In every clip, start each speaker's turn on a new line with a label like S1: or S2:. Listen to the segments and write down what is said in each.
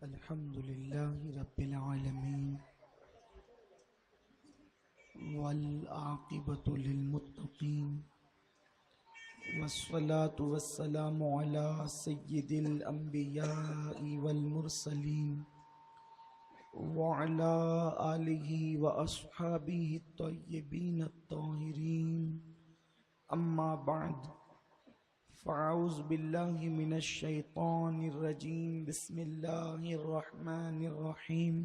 S1: الحمد لله رب العالمين والعاقبة للمتقين والصلاة والسلام على سيد الأنبياء والمرسلين وعلى آله وأصحابه الطيبين الطاهرين أما بعد فأعوذ بالله من الشيطان الرجيم بسم الله الرحمن الرحيم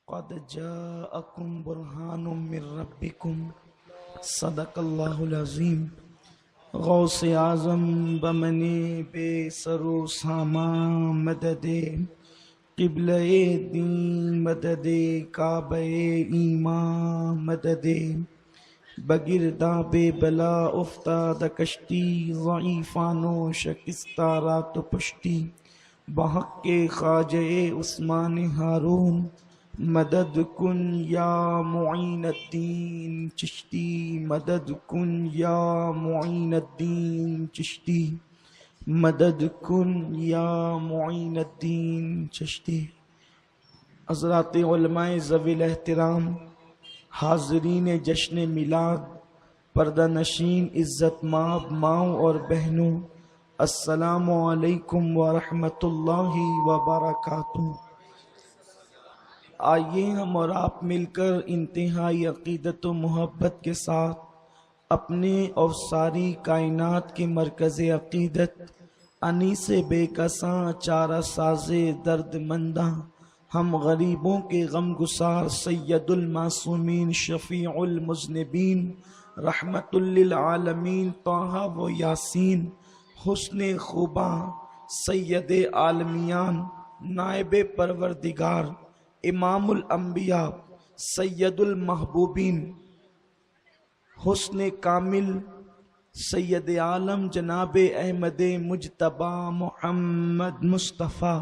S1: قد جاءكم برهان من ربكم صدق الله العظيم غوث اعظم بمنی بے سرو ساما مدد قبلہ دین مدد کعبہ ایمان مدد بگرداب بلا افتاد کشتی ضعیفانو شکستہ رات پشتی بحق خواجہ عثمان ہارون مدد کن یا معین الدین چشتی مدد کن یا معین الدین چشتی مدد کن یا معین الدین چشتی۔ حضرات علماء ذوی الاحترام، حاضرین جشن میلاد، پردہ نشین، عزت مآب ماؤں اور بہنوں، السلام علیکم ورحمۃ اللہ وبرکاتہ۔ آئیے ہم اور آپ مل کر انتہائی عقیدت و محبت کے ساتھ اپنے اور ساری کائنات کے مرکز عقیدت انیس بے کساں چارہ ساز درد منداں ہم غریبوں کے غم گسار سید المعصومین شفیع المذنبین رحمت للعالمین طٰہٰ و یاسین حسن خوباں سید عالمیان نائب پروردگار امام الانبیاء سید المحبوبین حسن کامل سید عالم جناب احمد مجتبی محمد مصطفیٰ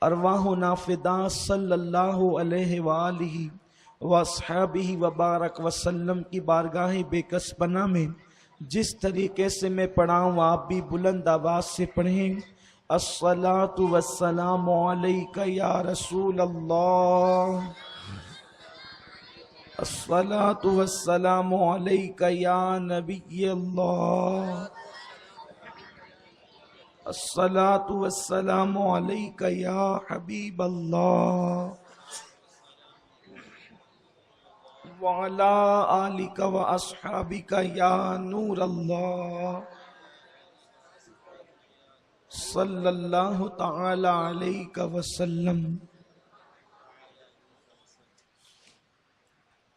S1: ارواحنا فدا صلی اللہ علیہ وآلہ واصحابہ وبارک وسلم کی بارگاہ بے کس پناہ میں جس طریقے سے میں پڑھاؤں آپ بھی بلند آواز سے پڑھیں۔ الصلاۃ والسلام علیک یا رسول اللہ، الصلاۃ والسلام علیک یا نبی اللہ، الصلاۃ والسلام علیک یا حبیب اللہ وعلی آلک واصحابک یا نور اللہ صلی اللہ تعالی علیہ وسلم۔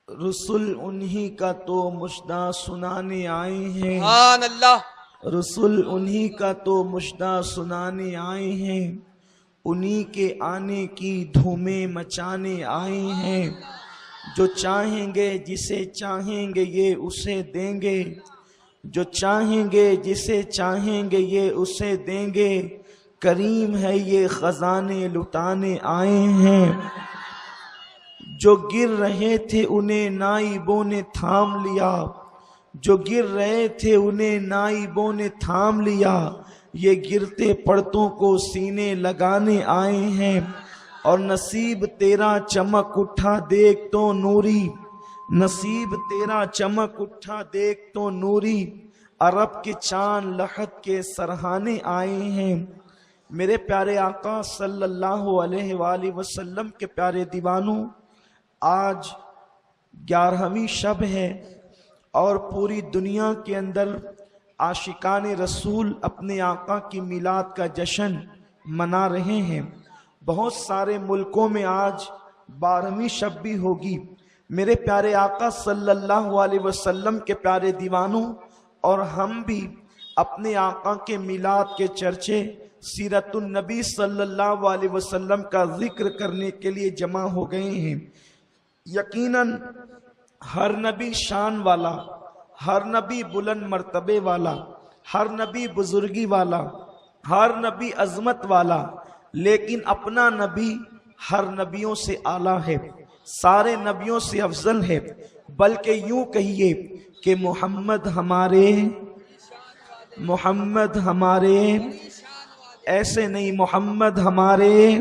S1: رسول انہی کا تو مژدہ سنانے آئے ہیں،
S2: سبحان اللہ۔
S1: رسول انہی کا تو مژدہ سنانے آئے ہیں، انہی کے آنے کی دھومیں مچانے آئے ہیں۔ جو چاہیں گے جسے چاہیں گے یہ اسے دیں گے، جو چاہیں گے جسے چاہیں گے یہ اسے دیں گے، کریم ہے یہ خزانے لٹانے آئے ہیں۔ جو گر رہے تھے انہیں نائبوں نے تھام لیا، جو گر رہے تھے انہیں نائبوں نے تھام لیا، یہ گرتے پڑتوں کو سینے لگانے آئے ہیں۔ اور نصیب تیرا چمک اٹھا دیکھ تو نوری، نصیب تیرا چمک اٹھا دیکھ تو نوری، عرب کے چاند لحد کے سرہانے آئے ہیں۔ میرے پیارے آقا صلی اللہ علیہ وآلہ وسلم کے پیارے دیوانوں، آج 11ویں شب ہے اور پوری دنیا کے اندر عاشقان رسول اپنے آقا کی میلاد کا جشن منا رہے ہیں۔ بہت سارے ملکوں میں آج 12ویں شب بھی ہوگی۔ میرے پیارے آقا صلی اللہ علیہ وسلم کے پیارے دیوانوں اور ہم بھی اپنے آقا کے میلاد کے چرچے سیرت النبی صلی اللہ علیہ وسلم کا ذکر کرنے کے لیے جمع ہو گئے ہیں۔ یقیناً ہر نبی شان والا، ہر نبی بلند مرتبے والا، ہر نبی بزرگی والا، ہر نبی عظمت والا، لیکن اپنا نبی ہر نبیوں سے اعلیٰ ہے، سارے نبیوں سے افضل ہے۔ بلکہ یوں کہیے کہ محمد ہمارے ایسے نہیں محمد ہمارے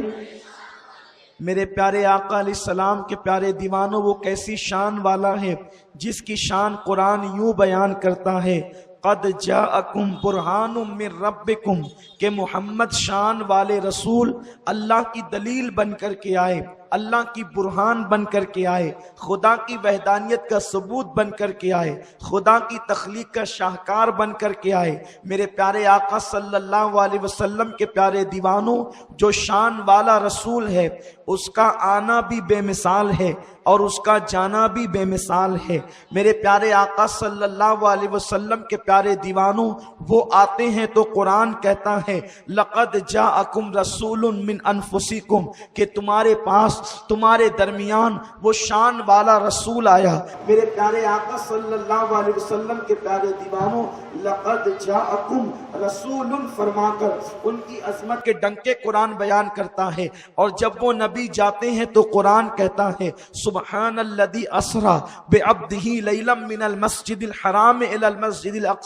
S1: میرے پیارے آقا علیہ السلام کے پیارے دیوانوں، وہ کیسی شان والا ہے جس کی شان قرآن یوں بیان کرتا ہے، قد جاءکم برہان من ربکم، کہ محمد شان والے رسول اللہ کی دلیل بن کر کے آئے، اللہ کی برہان بن کر کے آئے، خدا کی وحدانیت کا ثبوت بن کر کے آئے، خدا کی تخلیق کا شاہکار بن کر کے آئے۔ میرے پیارے آقا صلی اللہ علیہ وسلم کے پیارے دیوانوں، جو شان والا رسول ہے اس کا آنا بھی بے مثال ہے اور اس کا جانا بھی بے مثال ہے۔ میرے پیارے آقا صلی اللہ علیہ وسلم کے پیارے دیوانوں، وہ آتے ہیں تو قرآن کہتا ہے لقد جاءکم رسول من انفسکم، کہ تمہارے پاس، تمہارے درمیان وہ شان والا رسول آیا۔ میرے پیارے آقا صلی اللہ علیہ وسلم کے پیارے دیوانوں، لقد جاءکم رسول فرما کر ان کی عظمت کے ڈنکے قرآن بیان کرتا ہے، اور جب وہ نبی جاتے ہیں تو قرآن کہتا ہے سبحان الذی اسری بعبدہ لیلا من المسجد الحرام الی المسجد الاقصی۔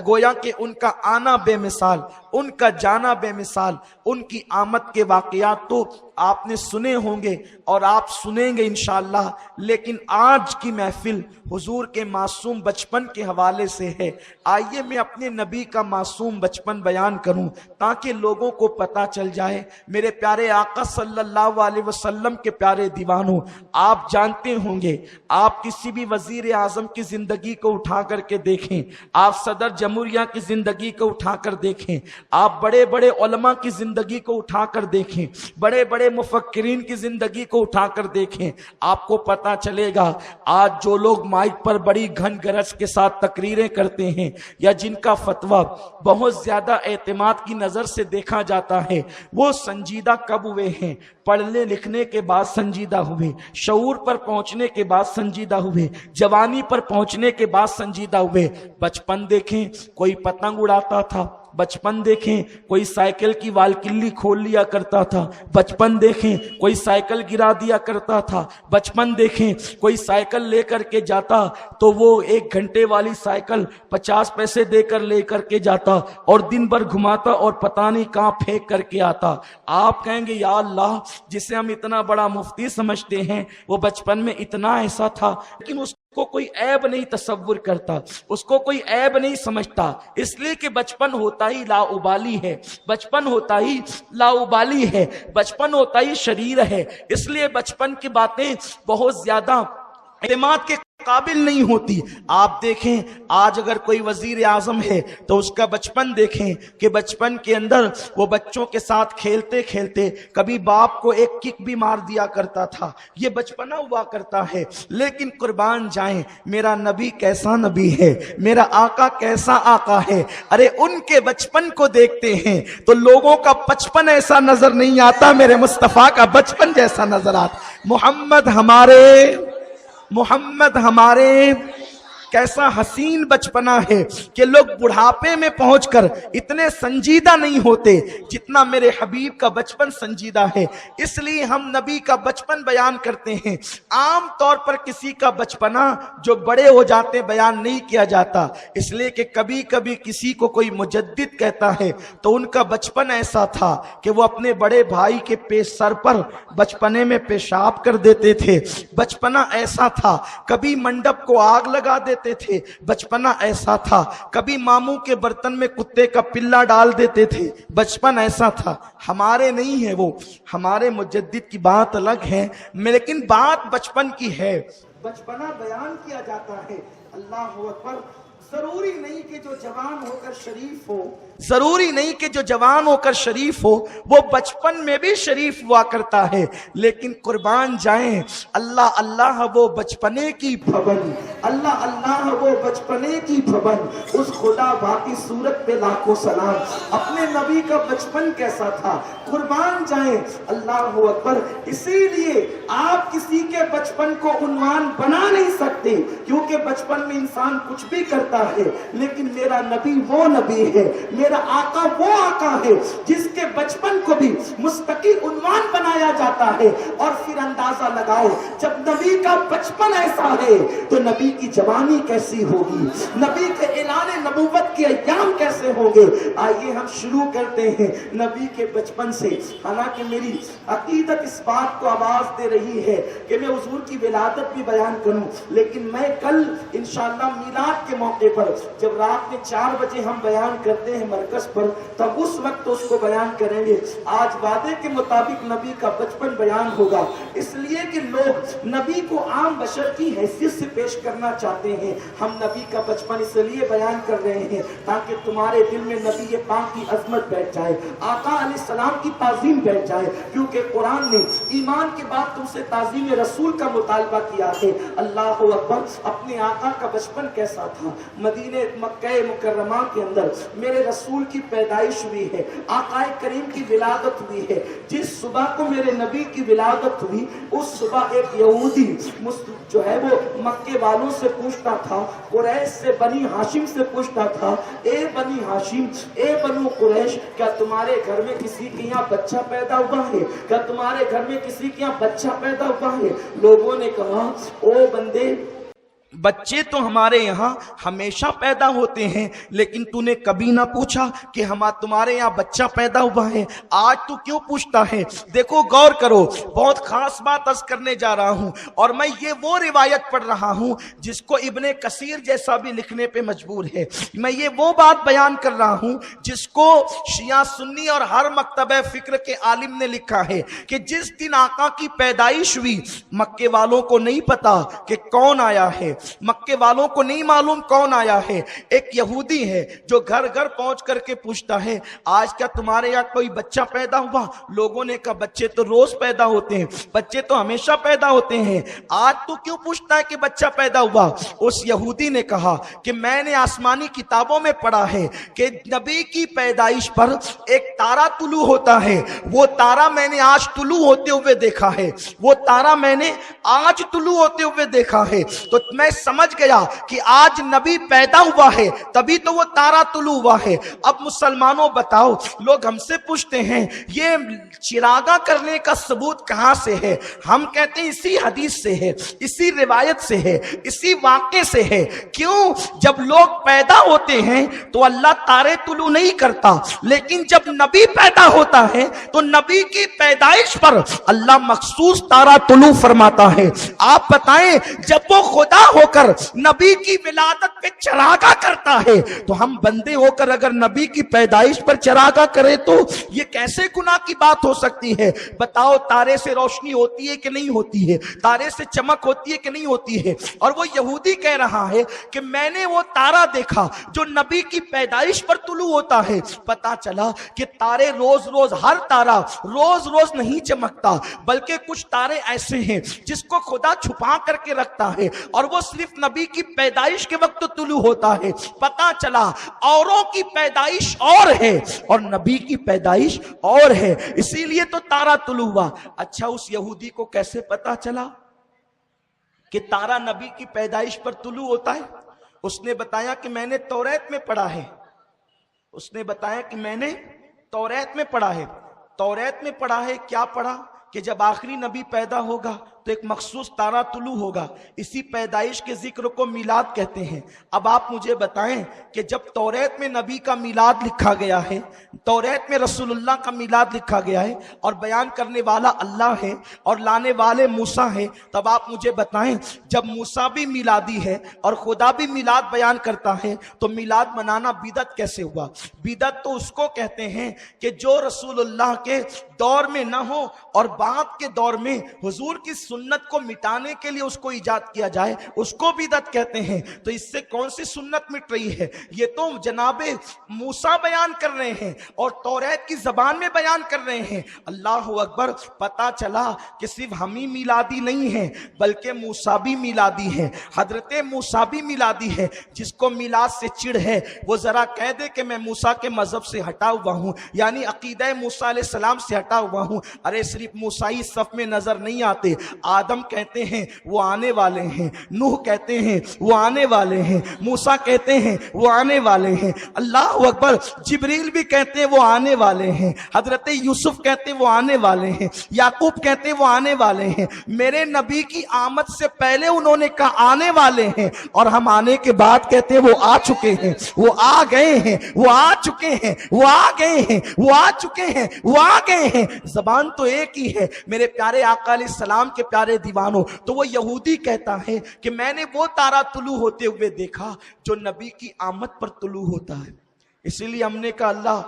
S1: گویا کہ ان کا آنا بے مثال، ان کا جانا بے مثال، ان کی آمد کے واقعات تو آپ نے سنے ہوں گے اور آپ سنیں گے انشاءاللہ، لیکن آج کی محفل حضور کے معصوم بچپن کے حوالے سے ہے۔ آئیے میں اپنے نبی کا معصوم بچپن بیان کروں تاکہ لوگوں کو پتہ چل جائے۔ میرے پیارے آقا صلی اللہ علیہ وسلم کے پیارے دیوانوں، آپ جانتے ہوں گے، آپ کسی بھی وزیر اعظم کی زندگی کو اٹھا کر کے دیکھیں، آپ صدر جمہوریہ کی زندگی کو اٹھا کر دیکھیں، آپ بڑے بڑے علماء کی زندگی کو اٹھا کر دیکھیں، بڑے بڑے مفکرین کی زندگی کو اٹھا کر دیکھیں، آپ کو پتا چلے گا آج جو لوگ مائک پر بڑی گھن گرج کے ساتھ تقریریں کرتے ہیں یا جن کا فتویٰ بہت زیادہ اعتماد کی نظر سے دیکھا جاتا ہے، وہ سنجیدہ کب ہوئے ہیں؟ پڑھنے لکھنے کے بعد سنجیدہ ہوئے، شعور پر پہنچنے کے بعد سنجیدہ ہوئے، جوانی پر پہنچنے کے بعد سنجیدہ ہوئے۔ بچپن دیکھیں، کوئی پتنگ اڑاتا تھا، بچپن دیکھیں کوئی سائیکل کی والکلی کھول لیا کرتا تھا، بچپن دیکھیں کوئی سائیکل گرا دیا کرتا تھا، بچپن دیکھیں کوئی سائیکل لے کر کے جاتا تو وہ 1 گھنٹے والی سائیکل 50 پیسے دے کر لے کر کے جاتا اور دن بھر گھماتا اور پتہ نہیں کہاں پھینک کر کے آتا۔ آپ کہیں گے یا اللہ، جسے ہم اتنا بڑا مفتی سمجھتے ہیں وہ بچپن میں اتنا ایسا تھا، لیکن اس کو کوئی عیب نہیں تصور کرتا، اس کو کوئی عیب نہیں سمجھتا، اس لیے کہ بچپن ہوتا ہی لاؤبالی ہے، بچپن ہوتا ہی لاؤبالی ہے، بچپن ہوتا ہی شریر ہے، اس لیے بچپن کی باتیں بہت زیادہ اعتماد کے قابل نہیں ہوتی۔ آپ دیکھیں آج اگر کوئی وزیر اعظم ہے تو اس کا بچپن دیکھیں کہ بچپن کے اندر وہ بچوں کے ساتھ کھیلتے کھیلتے کبھی باپ کو ایک کک بھی مار دیا کرتا تھا، یہ بچپنا ہوا کرتا ہے۔ لیکن قربان جائیں میرا نبی کیسا نبی ہے، میرا آقا کیسا آقا ہے، ارے ان کے بچپن کو دیکھتے ہیں تو لوگوں کا بچپن ایسا نظر نہیں آتا، میرے مصطفیٰ کا بچپن جیسا نظر آتا۔ محمد ہمارے کیسا حسین بچپنا ہے کہ لوگ بڑھاپے میں پہنچ کر اتنے سنجیدہ نہیں ہوتے جتنا میرے حبیب کا بچپن سنجیدہ ہے۔ اس لیے ہم نبی کا بچپن بیان کرتے ہیں۔ عام طور پر کسی کا بچپنا جو بڑے ہو جاتے بیان نہیں کیا جاتا، اس لیے کہ کبھی کبھی کسی کو کوئی مجدد کہتا ہے تو ان کا بچپن ایسا تھا کہ وہ اپنے بڑے بھائی کے سر پر بچپنے میں پیشاب کر دیتے تھے، بچپنا ایسا تھا۔ کبھی منڈپ کو آگ لگا دیتے تھے، بچپنا ایسا تھا۔ کبھی ماموں کے برتن میں کتے کا پلا ڈال دیتے تھے، بچپن ایسا تھا۔ ہمارے نہیں ہے وہ، ہمارے مجدد کی بات الگ ہے، لیکن بات بچپن کی ہے۔ بچپنا بیان کیا جاتا ہے۔ اللہ اکبر۔ ضروری نہیں کہ جو جوان ہو کر شریف ہو، ضروری نہیں کہ جو جوان ہو کر شریف ہو وہ بچپن میں بھی شریف ہوا کرتا ہے، لیکن قربان جائیں اللہ اللہ وہ بچپنے کی بھون، اللہ اللہ وہ بچپنے کی بھون، اس خدا باقی صورت پہ لاکھوں سلام۔ اپنے نبی کا بچپن کیسا تھا، قربان جائیں اللہ اکبر۔ اسی لیے آپ کسی کے بچپن کو عنوان بنا نہیں سکتے، کیونکہ بچپن میں انسان کچھ بھی کرتا جاتا ہے، لیکن میرا نبی وہ نبی ہے، میرا آقا وہ آقا ہے جس کے بچپن کو بھی مستقل عنوان بنایا جاتا ہے۔ اور پھر اندازہ لگاؤ جب نبی کا بچپن ایسا ہے تو نبی کی جوانی کیسی ہوگی، نبی کے اعلان نبوت کے ایام کیسے ہوں گے۔ آئیے ہم شروع کرتے ہیں نبی کے بچپن سے۔ حالانکہ میری عقیدت اس بات کو آواز دے رہی ہے کہ میں حضور کی ولادت بھی بیان کروں، لیکن میں کل انشاءاللہ میلاد کے موقع پر جب رات میں 4 بجے ہم بیان کرتے ہیں مرکز پر، تب اس وقت اس کو بیان کریں گے۔ آج وعدے کے مطابق نبی کا بچپن بیان ہوگا، اس لیے کہ لوگ نبی کو عام بشر کی حیثیت سے پیش کرنا چاہتے ہیں۔ ہم نبی کا بچپن اس لیے بیان کر رہے ہیں تاکہ تمہارے دل میں نبی پاک کی عظمت بیٹھ جائے، آقا علیہ السلام کی تعظیم بیٹھ جائے، کیونکہ قرآن نے ایمان کے بعد تم سے تعظیم رسول کا مطالبہ کیا ہے۔ اللہ اکبر۔ اپنے آقا کا بچپن کیسا تھا؟ مدینہ مکہ مکرمہ کے اندر میرے رسول کی پیدائش ہوئی ہے، آقا کریم کی ولادت ہوئی ہے۔ جس صبح کو میرے نبی کی ولادت ہوئی اس صبح ایک یہودی جو ہے وہ مکے والوں سے پوچھتا تھا، قریش سے بنی ہاشم سے پوچھتا تھا، اے بنی ہاشم، اے بنو قریش، کیا تمہارے گھر میں کسی کے یہاں بچہ پیدا ہوا ہے؟ کیا تمہارے گھر میں کسی کے یہاں بچہ پیدا ہوا ہے؟ لوگوں نے کہا، او بندے، بچے تو ہمارے یہاں ہمیشہ پیدا ہوتے ہیں، لیکن تو نے کبھی نہ پوچھا کہ تمہارے یہاں بچہ پیدا ہوا ہے، آج تو کیوں پوچھتا ہے؟ دیکھو غور کرو، بہت خاص بات عرض کرنے جا رہا ہوں، اور میں یہ وہ روایت پڑھ رہا ہوں جس کو ابن کثیر جیسا بھی لکھنے پہ مجبور ہے۔ میں یہ وہ بات بیان کر رہا ہوں جس کو شیعہ سنی اور ہر مکتبہ فکر کے عالم نے لکھا ہے کہ جس دن آقا کی پیدائش ہوئی مکے والوں کو نہیں پتا کہ کون آیا ہے، مکے والوں کو نہیں معلوم کون آیا ہے۔ ایک یہودی ہے جو گھر گھر پہنچ کر کے پوچھتا ہے، آج کیا تمہارے یہاں کوئی بچہ پیدا ہوا؟ لوگوں نے کہا، بچے تو روز پیدا ہوتے ہیں، بچے تو ہمیشہ پیدا ہوتے ہیں، آج تو کیوں پوچھتا ہے کہ بچہ پیدا ہوا؟ اس یہودی نے کہا کہ میں نے آسمانی کتابوں میں پڑھا ہے کہ نبی کی پیدائش پر ایک تارا طلوع ہوتا ہے، وہ تارا میں نے آج طلوع ہوتے ہوئے دیکھا ہے، وہ تارا میں نے آج طلوع ہوتے ہوئے دیکھا ہے، تو میں سمجھ گیا کہ آج نبی پیدا ہوا ہے، تبھی تو وہ تارا طلوع ہوا ہے۔ اب مسلمانوں بتاؤ، لوگ ہم سے پوچھتے ہیں یہ چراغاں کرنے کا ثبوت کہاں سے ہے؟ ہم کہتے ہیں اسی حدیث سے ہے، اسی روایت سے ہے، اسی واقعے سے ہے۔ کیوں؟ جب لوگ پیدا ہوتے ہیں تو اللہ تارے طلوع نہیں کرتا، لیکن جب نبی پیدا ہوتا ہے تو نبی کی پیدائش پر اللہ مخصوص تارا طلوع فرماتا ہے۔ آپ بتائیں، جب وہ خدا ہو کر نبی کی ولادت پہ چراغا کرتا ہے تو ہم بندے ہو کر اگر نبی کی پیدائش پر چراغا کرے تو یہ کیسے گناہ کی بات ہو سکتی ہے؟ بتاؤ، تارے سے روشنی ہوتی ہے کہ نہیں ہوتی ہے؟ تارے سے چمک ہوتی ہے کہ نہیں ہوتی ہے؟ اور وہ یہودی کہہ رہا ہے کہ میں نے وہ تارا دیکھا جو نبی کی پیدائش پر طلوع ہوتا ہے۔ پتا چلا کہ تارے روز روز، ہر تارا روز روز نہیں چمکتا، بلکہ کچھ تارے ایسے ہیں جس کو خدا چھپا کر کے رکھتا ہے اور وہ صرف نبی کی پیدائش کے وقت طلوع ہوتا ہے۔ پتا چلا اوروں کی پیدائش اور ہے اور نبی کی پیدائش اور ہے، اسی لیے تو تارا طلوع ہوا۔ اچھا، اس یہودی کو کیسے پتا چلا کہ تارا نبی کی پیدائش پر طلوع ہوتا ہے؟ اس نے بتایا کہ میں نے توریت میں پڑھا ہے، اس نے بتایا کہ میں نے توریت میں پڑھا ہے۔ توریت میں پڑھا ہے، کیا پڑھا؟ کہ جب آخری نبی پیدا ہوگا تو ایک مخصوص تارا طلوع ہوگا، اسی پیدائش کے ذکر کو میلاد کہتے ہیں۔ اب آپ مجھے بتائیں کہ جب توریت میں نبی کا میلاد لکھا گیا ہے، توریت میں رسول اللہ کا میلاد لکھا گیا ہے، اور بیان کرنے والا اللہ ہے اور لانے والے موسیٰ ہیں، تب آپ مجھے بتائیں جب موسیٰ بھی میلادی ہے اور خدا بھی میلاد بیان کرتا ہے تو میلاد منانا بدعت کیسے ہوا؟ بدعت تو اس کو کہتے ہیں کہ جو رسول اللہ کے دور میں نہ ہو اور بعد کے دور میں حضور کی سنت کو مٹانے کے لیے اس کو ایجاد کیا جائے، اس کو بدعت کہتے ہیں۔ تو اس سے کون سی سنت مٹ رہی ہے؟ یہ تو جناب موسیٰ بیان کر رہے ہیں اور توریت کی زبان میں بیان کر رہے ہیں۔ اللہ اکبر۔ پتا چلا کہ صرف ہم ہی میلادی نہیں ہیں بلکہ موسیٰ بھی میلادی ہے، حضرت موسیٰ بھی میلادی ہے۔ جس کو میلاد سے چڑ ہے وہ ذرا کہہ دے کہ میں موسیٰ کے مذہب سے ہٹا ہوا ہوں، یعنی عقیدہ موسیٰ علیہ السلام سے ہٹا ہوا ہوں۔ ارے صرف موسیٰ صف میں نظر نہیں آتے، آدم کہتے ہیں وہ آنے والے ہیں، نوح کہتے ہیں وہ آنے والے ہیں، موسیٰ کہتے ہیں وہ آنے والے ہیں، اللہ اکبر، جبریل بھی کہتے ہیں وہ آنے والے ہیں، حضرت یوسف کہتے ہیں وہ آنے والے ہیں، یعقوب کہتے ہیں وہ آنے والے ہیں۔ میرے نبی کی آمد سے پہلے انہوں نے کہا آنے والے ہیں، اور ہم آنے کے بعد کہتے ہیں وہ آ چکے ہیں، وہ آ گئے ہیں، وہ آ چکے ہیں، وہ آ گئے ہیں، وہ آ چکے ہیں، وہ آ گئے ہیں۔ زبان تو ایک ہی ہے میرے پیارے آقا علیہ السلام کے پیارے دیوانوں۔ تو وہ یہودی کہتا ہے کہ میں نے وہ تارا طلوع ہوتے ہوئے دیکھا جو نبی کی آمد پر طلوع ہوتا ہے۔ اسی لیے ہم نے کہا اللہ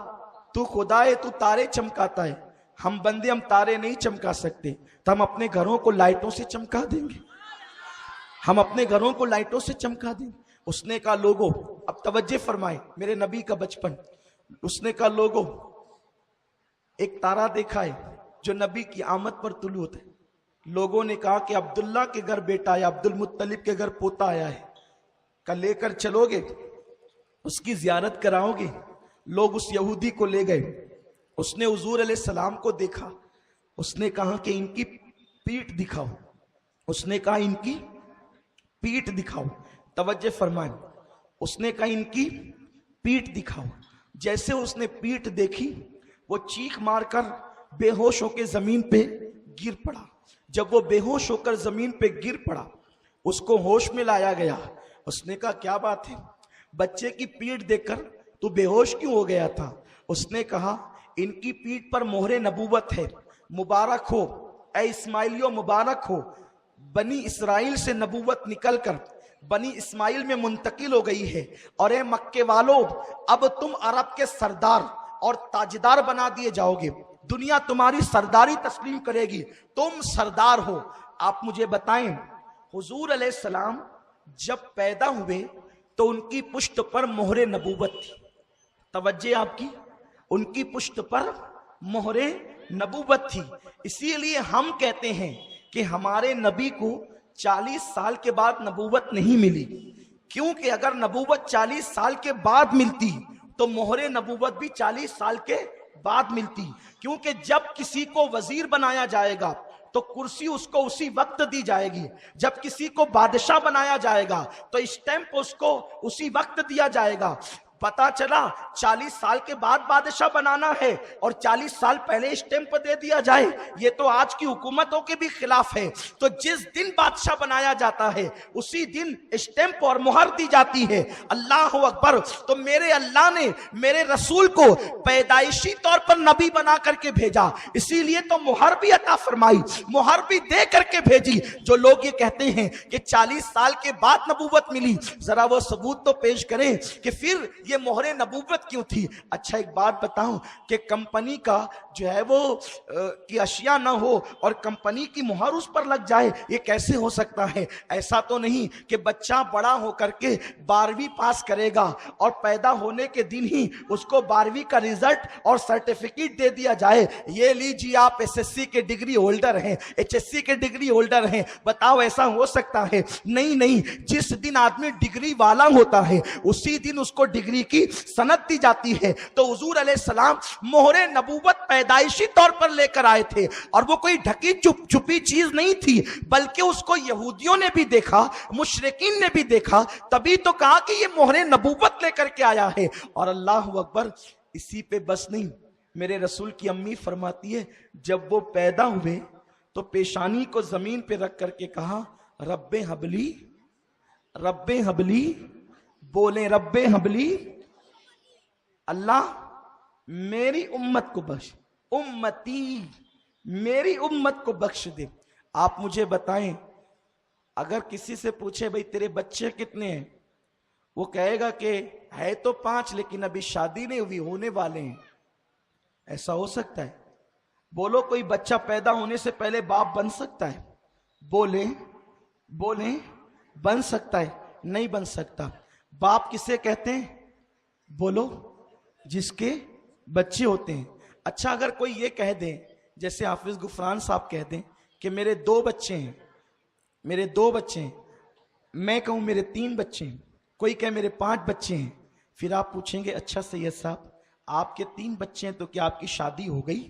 S1: تو خدا ہے، تو تارے چمکاتا ہے، ہم بندے ہم تارے نہیں چمکا سکتے، تو ہم اپنے گھروں کو لائٹوں سے چمکا دیں گے، ہم اپنے گھروں کو لائٹوں سے چمکا دیں گے۔ اس نے کہا لوگوں، اب توجہ فرمائیں، میرے نبی کا بچپن، اس نے کہا لوگوں ایک تارا دیکھا ہے جو نبی کی آمد پر طلوع ہوتا ہے۔ لوگوں نے کہا کہ عبداللہ کے گھر بیٹا یا عبد المطلب کے گھر پوتا آیا ہے، کہ لے کر چلو گے، اس کی زیارت کراؤ گے؟ لوگ اس یہودی کو لے گئے، اس نے حضور علیہ السلام کو دیکھا، اس نے کہا کہ ان کی پیٹھ دکھاؤ، اس نے کہا ان کی پیٹھ دکھاؤ، توجہ فرمائیں، اس نے کہا ان کی پیٹھ دکھاؤ۔ جیسے اس نے پیٹھ دیکھی وہ چیخ مار کر بے ہوش ہو کے زمین پہ گر پڑا۔ جب وہ بے ہوش ہو کر زمین پہ گر پڑا، اس کو ہوش میں لایا گیا۔ اس نے کہا کیا بات ہے، بچے کی پیٹھ دیکھ کر تو بے ہوش کیوں ہو گیا تھا؟ اس نے کہا ان کی پیٹھ پر مہر نبوت ہے، مبارک ہو اے اسماعیلیو، مبارک ہو، بنی اسرائیل سے نبوت نکل کر بنی اسماعیل میں منتقل ہو گئی ہے، اور اے مکے والو اب تم عرب کے سردار اور تاجدار بنا دیے جاؤ گے، دنیا تمہاری سرداری تسلیم کرے گی، تم سردار ہو۔ آپ مجھے بتائیں حضور علیہ السلام جب پیدا ہوئے تو ان کی پشت پر مہر نبوت تھی، توجہ آپ کی، ان کی پشت پر مہر نبوت تھی۔ اسی لیے ہم کہتے ہیں کہ ہمارے نبی کو 40 سال کے بعد نبوت نہیں ملی، کیونکہ اگر نبوت 40 سال کے بعد ملتی تو مہر نبوت بھی 40 سال کے بعد ملتی، کیونکہ جب کسی کو وزیر بنایا جائے گا تو کرسی اس کو اسی وقت دی جائے گی، جب کسی کو بادشاہ بنایا جائے گا تو اسٹیمپ اس کو اسی وقت دیا جائے گا۔ پتا چلا 40 سال کے بعد بادشاہ بنانا ہے اور 40 سال پہلے اسٹیمپ دے دیا جائے، یہ تو آج کی حکومتوں کے بھی خلاف ہے۔ تو جس دن بادشاہ بنایا جاتا ہے اسی دن اسٹیمپ اور مہر دی جاتی ہے۔ اللہ اکبر۔ تو میرے اللہ نے میرے رسول کو پیدائشی طور پر نبی بنا کر کے بھیجا، اسی لیے تو مہر بھی عطا فرمائی، مہر بھی دے کر کے بھیجی۔ جو لوگ یہ کہتے ہیں کہ 40 سال کے بعد نبوت ملی، ذرا وہ ثبوت تو پیش کریں کہ پھر یہ مہر نبوت کیوں تھی۔ اچھا ایک بات بتاؤں کہ کمپنی کا جو ہے وہ کی اشیاء نہ ہو اور کمپنی کی مہر اس پر لگ جائے، یہ کیسے ہو سکتا ہے؟ ایسا تو نہیں کہ بچہ بڑا ہو کر کے 12ویں پاس کرے گا اور پیدا ہونے کے دن ہی اس کو 12ویں کا رزلٹ اور سرٹیفکیٹ دے دیا جائے، یہ لیجیے آپ ایس ایس سی کے ڈگری ہولڈر ہیں، ایچ ایس سی کے ڈگری ہولڈر ہیں۔ بتاؤ ایسا ہو سکتا ہے؟ نہیں نہیں، جس دن آدمی ڈگری والا ہوتا ہے اسی دن اس کو ڈگری کی سند دی جاتی ہے۔ تو حضور علیہ السلام مہر نبوت پیدائشی طور پر لے کر آئے تھے، اور وہ کوئی ڈھکی چھپی چیز نہیں تھی، بلکہ اس کو یہودیوں نے بھی دیکھا، مشرکین نے بھی دیکھا، تبھی تو کہا کہ یہ مہر نبوت لے کر کے آیا ہے۔ اور اللہ اکبر، اسی پہ بس نہیں، میرے رسول کی امی فرماتی ہے جب وہ پیدا ہوئے تو پیشانی کو زمین پہ رکھ کر کے کہا رب حبلی، رب حبلی، بولیں رب حبلی، اللہ میری امت کو بخش، امتی میری امت کو بخش دے۔ آپ مجھے بتائیں اگر کسی سے پوچھے بھئی تیرے بچے کتنے ہیں، وہ کہے گا کہ ہے تو 5 لیکن ابھی شادی نہیں ہوئی، ہونے والے ہیں۔ ایسا ہو سکتا ہے؟ بولو کوئی بچہ پیدا ہونے سے پہلے باپ بن سکتا ہے؟ بولیں بولیں، بن سکتا ہے؟ نہیں بن سکتا۔ باپ کسے کہتے ہیں؟ بولو، جس کے بچے ہوتے ہیں۔ اچھا اگر کوئی یہ کہہ دیں جیسے حافظ غفران صاحب کہہ دیں کہ میرے 2 بچے ہیں، میرے 2 بچے ہیں، میں کہوں میرے 3 بچے ہیں، کوئی کہے میرے 5 بچے ہیں، پھر آپ پوچھیں گے اچھا سید صاحب آپ کے 3 بچے ہیں تو کیا آپ کی شادی ہو گئی؟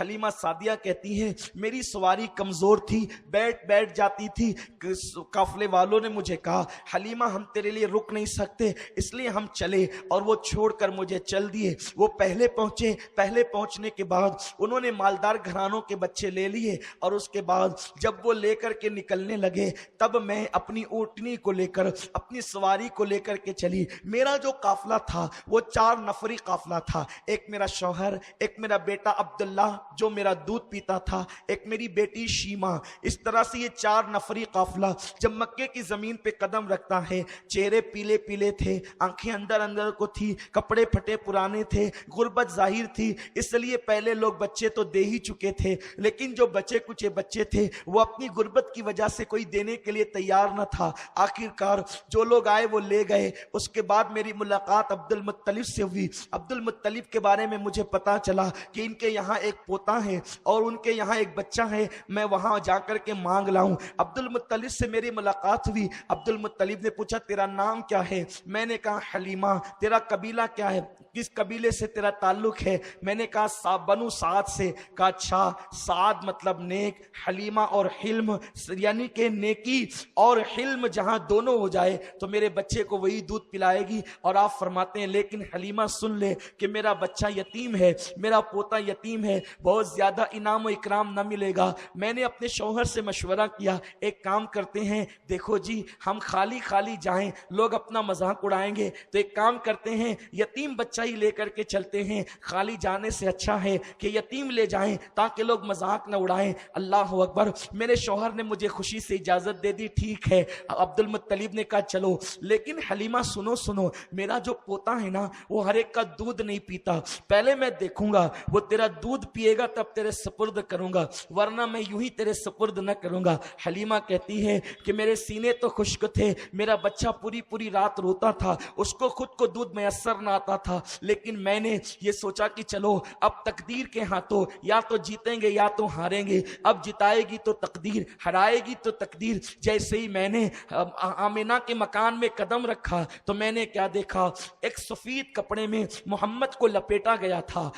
S1: حلیمہ سعدیہ کہتی ہیں میری سواری کمزور تھی، بیٹھ جاتی تھی۔ قافلے والوں نے مجھے کہا حلیمہ ہم تیرے لیے رک نہیں سکتے، اس لیے ہم چلے، اور وہ چھوڑ کر مجھے چل دیے۔ وہ پہلے پہنچے، پہلے پہنچنے کے بعد انہوں نے مالدار گھرانوں کے بچے لے لیے، اور اس کے بعد جب وہ لے کر کے نکلنے لگے تب میں اپنی اونٹنی کو لے کر، اپنی سواری کو لے کر کے چلی۔ میرا جو قافلہ تھا وہ 4 نفری قافلہ تھا، ایک میرا شوہر، ایک میرا بیٹا عبداللہ جو میرا دودھ پیتا تھا، ایک میری بیٹی شیمہ۔ اس طرح سے یہ 4 نفری قافلہ جب مکے کی زمین پہ قدم رکھتا ہے، چہرے پیلے پیلے تھے، آنکھیں اندر اندر کو تھی، کپڑے پھٹے پرانے تھے، غربت ظاہر تھی، اس لیے پہلے لوگ بچے تو دے ہی چکے تھے، لیکن جو بچے کچھ بچے تھے وہ اپنی غربت کی وجہ سے کوئی دینے کے لیے تیار نہ تھا۔ آخرکار جو لوگ آئے وہ لے گئے۔ اس کے بعد میری ملاقات عبد المطلب سے ہوئی۔ عبد المطلب کے بارے میں مجھے پتا چلا کہ ان کے یہاں ایک پوتا ہے اور ان کے یہاں ایک بچہ ہے، میں وہاں جا کر کے مانگ لاؤں۔ عبد المطلب سے میری ملاقات ہوئی۔ عبد المطلب نے پوچھا تیرا نام کیا ہے؟ میں نے کہا حلیمہ۔ تیرا قبیلہ کیا ہے؟ کس قبیلے سے تیرا تعلق ہے؟ میں نے کہا بنو سعد سے۔ کہا اچھا، سعد مطلب نیک، حلیمہ اور حلم یعنی کہ نیکی اور حلم جہاں دونوں ہو جائے تو میرے بچے کو وہی دودھ پلائے گی۔ اور آپ فرماتے ہیں لیکن حلیمہ سن لے کہ میرا بچہ یتیم ہے، میرا پوتا یتیم ہے، بہت زیادہ انعام و اکرام نہ ملے گا۔ میں نے اپنے شوہر سے مشورہ کیا، ایک کام کرتے ہیں، دیکھو جی ہم خالی جائیں لوگ اپنا مذاق اڑائیں گے، تو ایک کام کرتے ہیں یتیم بچہ ہی لے کر کے چلتے ہیں، خالی جانے سے اچھا ہے کہ یتیم لے جائیں تاکہ لوگ مذاق نہ اڑائیں۔ اللہ اکبر۔ میرے شوہر نے مجھے خوشی سے اجازت دے دی، ٹھیک ہے۔ عبد المطلب نے کہا چلو، لیکن حلیمہ سنو، میرا جو پوتا ہے نا وہ ہر ایک کا دودھ نہیں پیتا، پہلے میں دیکھوں گا وہ تیرا دودھ پیے گا تب تیرے سپرد کروں گا، ورنہ میں یوں ہی تیرے سپرد نہ کروں گا۔ حلیمہ کہتی ہے کہ میرے سینے تو خشک تھے، میرا بچہ پوری رات روتا تھا، اس کو خود کو دودھ میسر نہ آتا تھا، لیکن میں نے یہ سوچا کہ چلو اب تقدیر کے ہاتھوں، یا تو جیتیں گے یا تو ہاریں گے، اب جتائے گی تو تقدیر، ہرائے گی تو تقدیر۔ جیسے ہی میں نے آمینہ کے مکان میں قدم رکھا تو میں نے کیا دیکھا، ایک سفید کپڑے میں محمد کو لپیٹا گیا تھا۔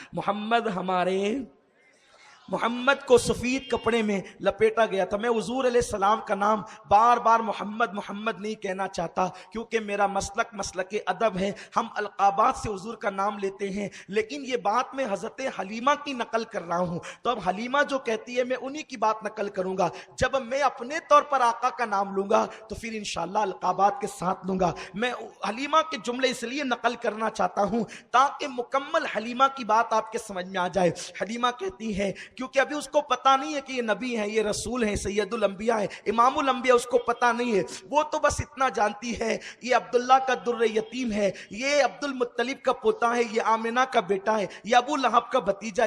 S1: محمد کو سفید کپڑے میں لپیٹا گیا تھا۔ میں حضور علیہ السلام کا نام بار بار محمد نہیں کہنا چاہتا، کیونکہ میرا مسلک ادب ہے، ہم القابات سے حضور کا نام لیتے ہیں، لیکن یہ بات میں حضرت حلیمہ کی نقل کر رہا ہوں، تو اب حلیمہ جو کہتی ہے میں انہی کی بات نقل کروں گا۔ جب میں اپنے طور پر آقا کا نام لوں گا تو پھر انشاءاللہ القابات کے ساتھ لوں گا۔ میں حلیمہ کے جملے اس لیے نقل کرنا چاہتا ہوں تاکہ مکمل حلیمہ کی بات آپ کے سمجھ میں آ جائے۔ حلیمہ کہتی ہے کیونکہ ابھی اس کو پتا نہیں ہے کہ یہ نبی ہے، یہ رسول ہے، سید الانبیاء ہے، امام الانبیاء، اس کو پتا نہیں ہے۔ وہ تو بس اتنا جانتی ہے یہ عبداللہ کا در یتیم ہے، یہ عبد المطلب کا پوتا ہے، یہ آمنہ کا بیٹا ہے، یہ ابو لہب کا بھتیجا،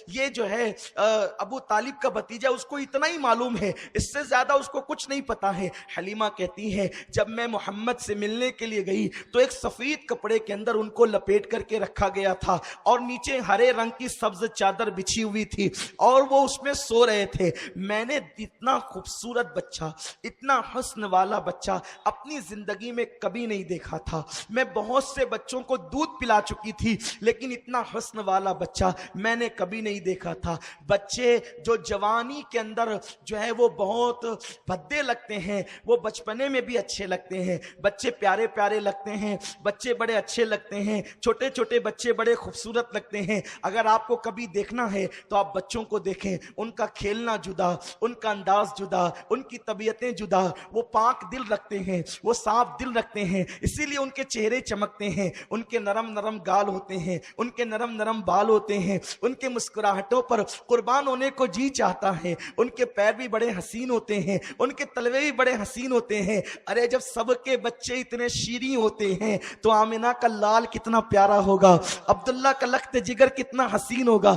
S1: یہ جو ہے ابو طالب کا بھتیجا، اس کو اتنا ہی معلوم ہے، اس سے زیادہ اس کو کچھ نہیں پتا ہے۔ حلیمہ کہتی ہے جب میں محمد سے ملنے کے لیے گئی تو ایک سفید کپڑے کے اندر ان کو لپیٹ کر کے رکھا گیا تھا، اور نیچے ہرے رنگ کی سبز چادر بچھی ہوئی تھی، اور وہ اس میں سو رہے تھے۔ میں نے اتنا خوبصورت بچہ، اتنا حسن والا بچہ اپنی زندگی میں کبھی نہیں دیکھا تھا۔ میں بہت سے بچوں کو دودھ پلا چکی تھی، لیکن اتنا حسن والا بچہ میں نے کبھی نہیں دیکھا تھا۔ بچے جو جوانی کے اندر جو ہے وہ بہت بھدے لگتے ہیں، وہ بچپنے میں بھی اچھے لگتے ہیں، بچے پیارے پیارے لگتے ہیں، بچے بڑے اچھے لگتے ہیں، چھوٹے چھوٹے بچے بڑے خوبصورت لگتے ہیں۔ اگر آپ کو کبھی دیکھنا ہے تو آپ بچوں کو دیکھیں، ان کا کھیلنا جدا، ان کا انداز جدا، ان کی طبیعتیں جدا، وہ پاک دل رکھتے ہیں، وہ صاف دل رکھتے ہیں، اسی لیے ان کے چہرے چمکتے ہیں، ان کے نرم نرم گال ہوتے ہیں، ان کے نرم نرم بال ہوتے ہیں، ان کے مسکراہٹوں پر قربان ہونے کو جی چاہتا ہے، ان کے پیر بھی بڑے حسین ہوتے ہیں، ان کے تلوے بھی بڑے حسین ہوتے ہیں۔ ارے جب سب کے بچے اتنے شیریں ہوتے ہیں تو آمنہ کا لال کتنا پیارا ہوگا، عبداللہ کا لخت جگر کتنا حسین ہوگا۔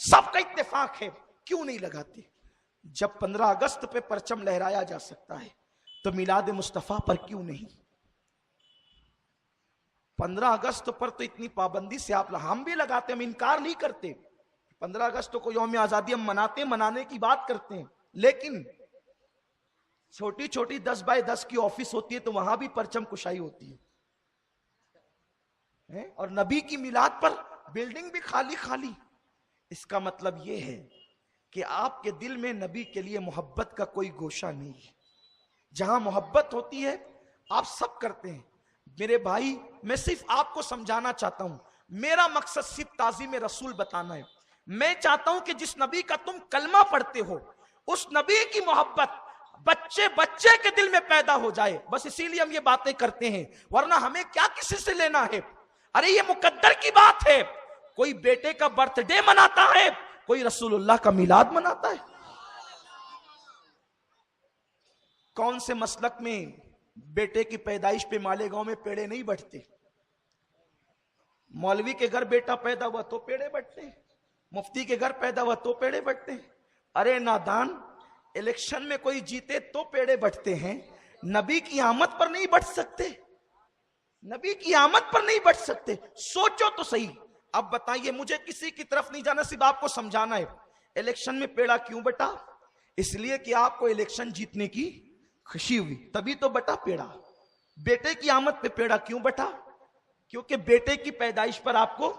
S1: سب کا اتفاق ہے، کیوں نہیں لگاتے؟ جب 15 اگست پہ پرچم لہرایا جا سکتا ہے تو میلاد مصطفیٰ پر کیوں نہیں؟ 15 اگست پر تو اتنی پابندی سے آپ، ہم بھی لگاتے، ہم انکار نہیں کرتے، 15 اگست کو یوم آزادی ہم مناتے، منانے کی بات کرتے ہیں، لیکن چھوٹی چھوٹی 10 بائی 10 کی آفس ہوتی ہے تو وہاں بھی پرچم کشائی ہوتی ہے، اور نبی کی میلاد پر بلڈنگ بھی خالی خالی۔ اس کا مطلب یہ ہے کہ آپ کے دل میں نبی کے لیے محبت کا کوئی گوشہ نہیں ہے۔ جہاں محبت ہوتی ہے آپ سب کرتے ہیں۔ میرے بھائی، میں صرف آپ کو سمجھانا چاہتا ہوں، میرا مقصد صرف تعظیم رسول بتانا ہے۔ میں چاہتا ہوں کہ جس نبی کا تم کلمہ پڑھتے ہو اس نبی کی محبت بچے بچے کے دل میں پیدا ہو جائے، بس اسی لیے ہم یہ باتیں کرتے ہیں، ورنہ ہمیں کیا کسی سے لینا ہے؟ ارے یہ مقدر کی بات ہے، کوئی بیٹے کا برتھ ڈے مناتا ہے، کوئی رسول اللہ کا میلاد مناتا ہے۔ کون سے مسلک میں بیٹے کی پیدائش پہ مالیگاؤں میں پیڑے نہیں بٹتے؟ مولوی کے گھر بیٹا پیدا ہوا تو پیڑے بٹتے ہیں، مفتی کے گھر پیدا ہوا تو پیڑے بٹتے ہیں۔ ارے نادان، الیکشن میں کوئی جیتے تو پیڑے بٹتے ہیں، نبی کی آمد پر نہیں بٹ سکتے، نبی کی آمد پر نہیں بٹ سکتے۔ سوچو تو صحیح۔ اب بتائیے، مجھے کسی کی طرف نہیں جانا، صرف آپ کو سمجھانا ہے، الیکشن میں پیڑا کیوں بٹا؟ اس لیے کہ آپ کو الیکشن جیتنے کی خوشی ہوئی، تبھی تو بٹا پیڑا۔ بیٹے کی آمد پہ پیڑا کیوں بٹا؟ کیونکہ بیٹے کی پیدائش پر آپ کو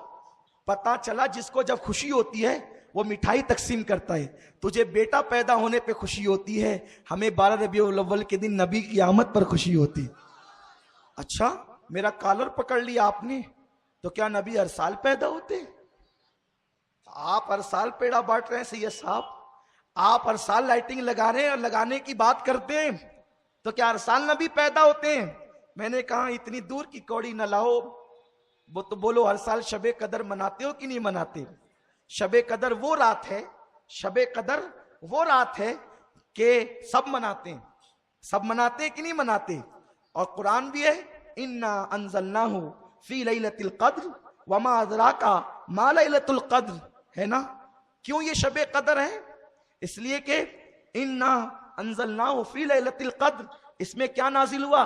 S1: پتا چلا جس کو جب خوشی ہوتی ہے وہ مٹھائی تقسیم کرتا ہے۔ تجھے بیٹا پیدا ہونے پہ خوشی ہوتی ہے، ہمیں 12 ربیع الاول کے دن نبی کی آمد پر خوشی ہوتی۔ اچھا، میرا کالر پکڑ لیا آپ نے، تو کیا نبی ہر سال پیدا ہوتے؟ آپ ہر سال پیڑا بانٹ رہے ہیں سید صاحب، آپ ہر سال لائٹنگ لگا رہے ہیں اور لگانے کی بات کرتے ہیں، تو کیا ہر سال نبی پیدا ہوتے ہیں؟ میں نے کہا اتنی دور کی کوڑی نہ لاؤ، وہ تو بولو ہر سال شب قدر مناتے ہو کہ نہیں مناتے؟ شب قدر وہ رات ہے، شب قدر وہ رات ہے کہ سب مناتے ہیں، سب مناتے ہیں کہ نہیں مناتے؟ اور قرآن بھی ہے، انا انزلناہ فی لیلۃ القدر وما ادراک ما لیلۃ القدر، ہے نا؟ کیوں یہ شب قدر ہے؟ اس لیے کہ انا انزلناہ فی لیلۃ القدر، اس میں کیا نازل ہوا؟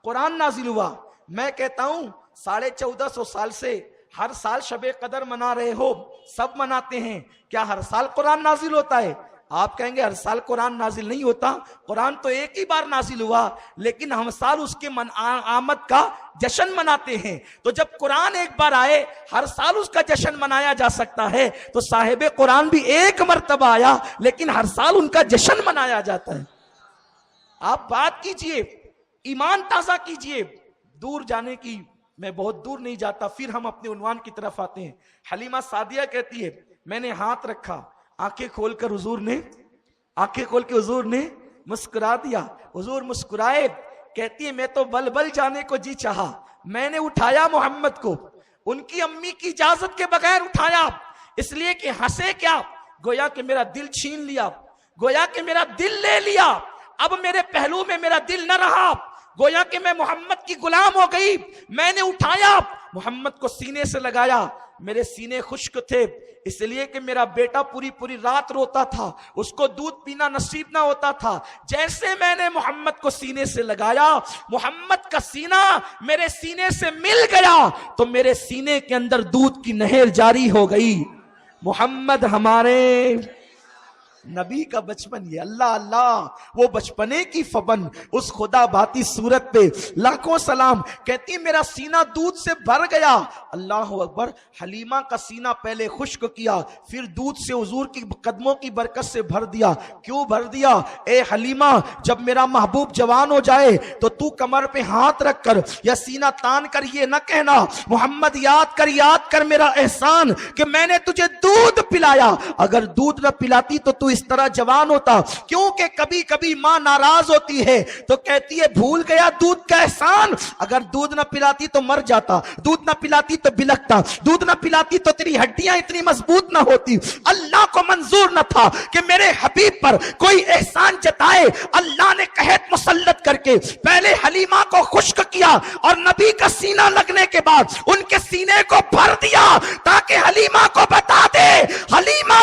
S1: قرآن نازل ہوا۔ میں کہتا ہوں 1450 سال سے ہر سال شب قدر منا رہے ہو، سب مناتے ہیں، کیا ہر سال قرآن نازل ہوتا ہے؟ آپ کہیں گے ہر سال قرآن نازل نہیں ہوتا، قرآن تو ایک ہی بار نازل ہوا، لیکن ہم سال اس کے آمد کا جشن مناتے ہیں۔ تو جب قرآن ایک بار آئے، ہر سال اس کا جشن منایا جا سکتا ہے، تو صاحب قرآن بھی ایک مرتبہ آیا لیکن ہر سال ان کا جشن منایا جاتا ہے۔ آپ بات کیجئے، ایمان تازہ کیجئے۔ دور جانے کی میں بہت دور نہیں جاتا، پھر ہم اپنے عنوان کی طرف آتے ہیں۔ حلیمہ سعدیہ کہتی ہے، میں نے ہاتھ رکھا، آنکھیں کھول کر حضور نے، آنکھیں کھول کے حضور نے مسکرا دیا، حضور مسکرائے، کہتی ہے میں تو بل بل جانے کو جی چاہا، میں نے اٹھایا محمد کو، ان کی امی کی اجازت کے بغیر اٹھایا، اس لیے کہ ہنسے کیا، گویا کہ میرا دل چھین لیا، گویا کہ میرا دل لے لیا، اب میرے پہلو میں میرا دل نہ رہا، گویا کہ میں محمد کی غلام ہو گئی۔ میں نے اٹھایا، محمد کو سینے سے لگایا، میرے سینے خشک تھے، اس لیے کہ میرا بیٹا پوری پوری رات روتا تھا، اس کو دودھ پینا نصیب نہ ہوتا تھا۔ جیسے میں نے محمد کو سینے سے لگایا، محمد کا سینہ میرے سینے سے مل گیا، تو میرے سینے کے اندر دودھ کی نہر جاری ہو گئی۔ محمد ہمارے نبی کا بچپن، یہ اللہ اللہ، وہ بچپنے کی فبن، اس خدا بھاتی صورت پہ لاکھوں سلام۔ کہتی میرا سینہ دودھ سے بھر گیا۔ اللہ اکبر۔ حلیمہ کا سینہ پہلے خشک کیا، پھر دودھ سے حضور کی قدموں کی برکت سے بھر دیا۔ کیوں بھر دیا؟ اے حلیمہ، جب میرا محبوب جوان ہو جائے تو تو کمر پہ ہاتھ رکھ کر یا سینہ تان کر یہ نہ کہنا محمد یاد کر میرا احسان کہ میں نے تجھے دودھ پلایا، اگر دودھ نہ پلاتی تو تو اس طرح جوان ہوتا۔ کیونکہ کبھی کبھی ماں ناراض ہوتی ہے تو کہتی ہے بھول گیا دودھ کا احسان، اگر دودھ نہ پلاتی تو مر جاتا، دودھ نہ پلاتی تو بلکتا، دودھ نہ پلاتی تو تیری ہڈیاں اتنی مضبوط نہ ہوتی۔ اللہ کو منظور نہ تھا کہ میرے حبیب پر کوئی احسان جتائے، اللہ نے قحط مسلط کر کے پہلے حلیمہ کو خشک کیا اور نبی کا سینہ لگنے کے بعد ان کے سینے کو بھر دیا، تاکہ حلیمہ کو بتا دے حلیمہ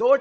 S1: 2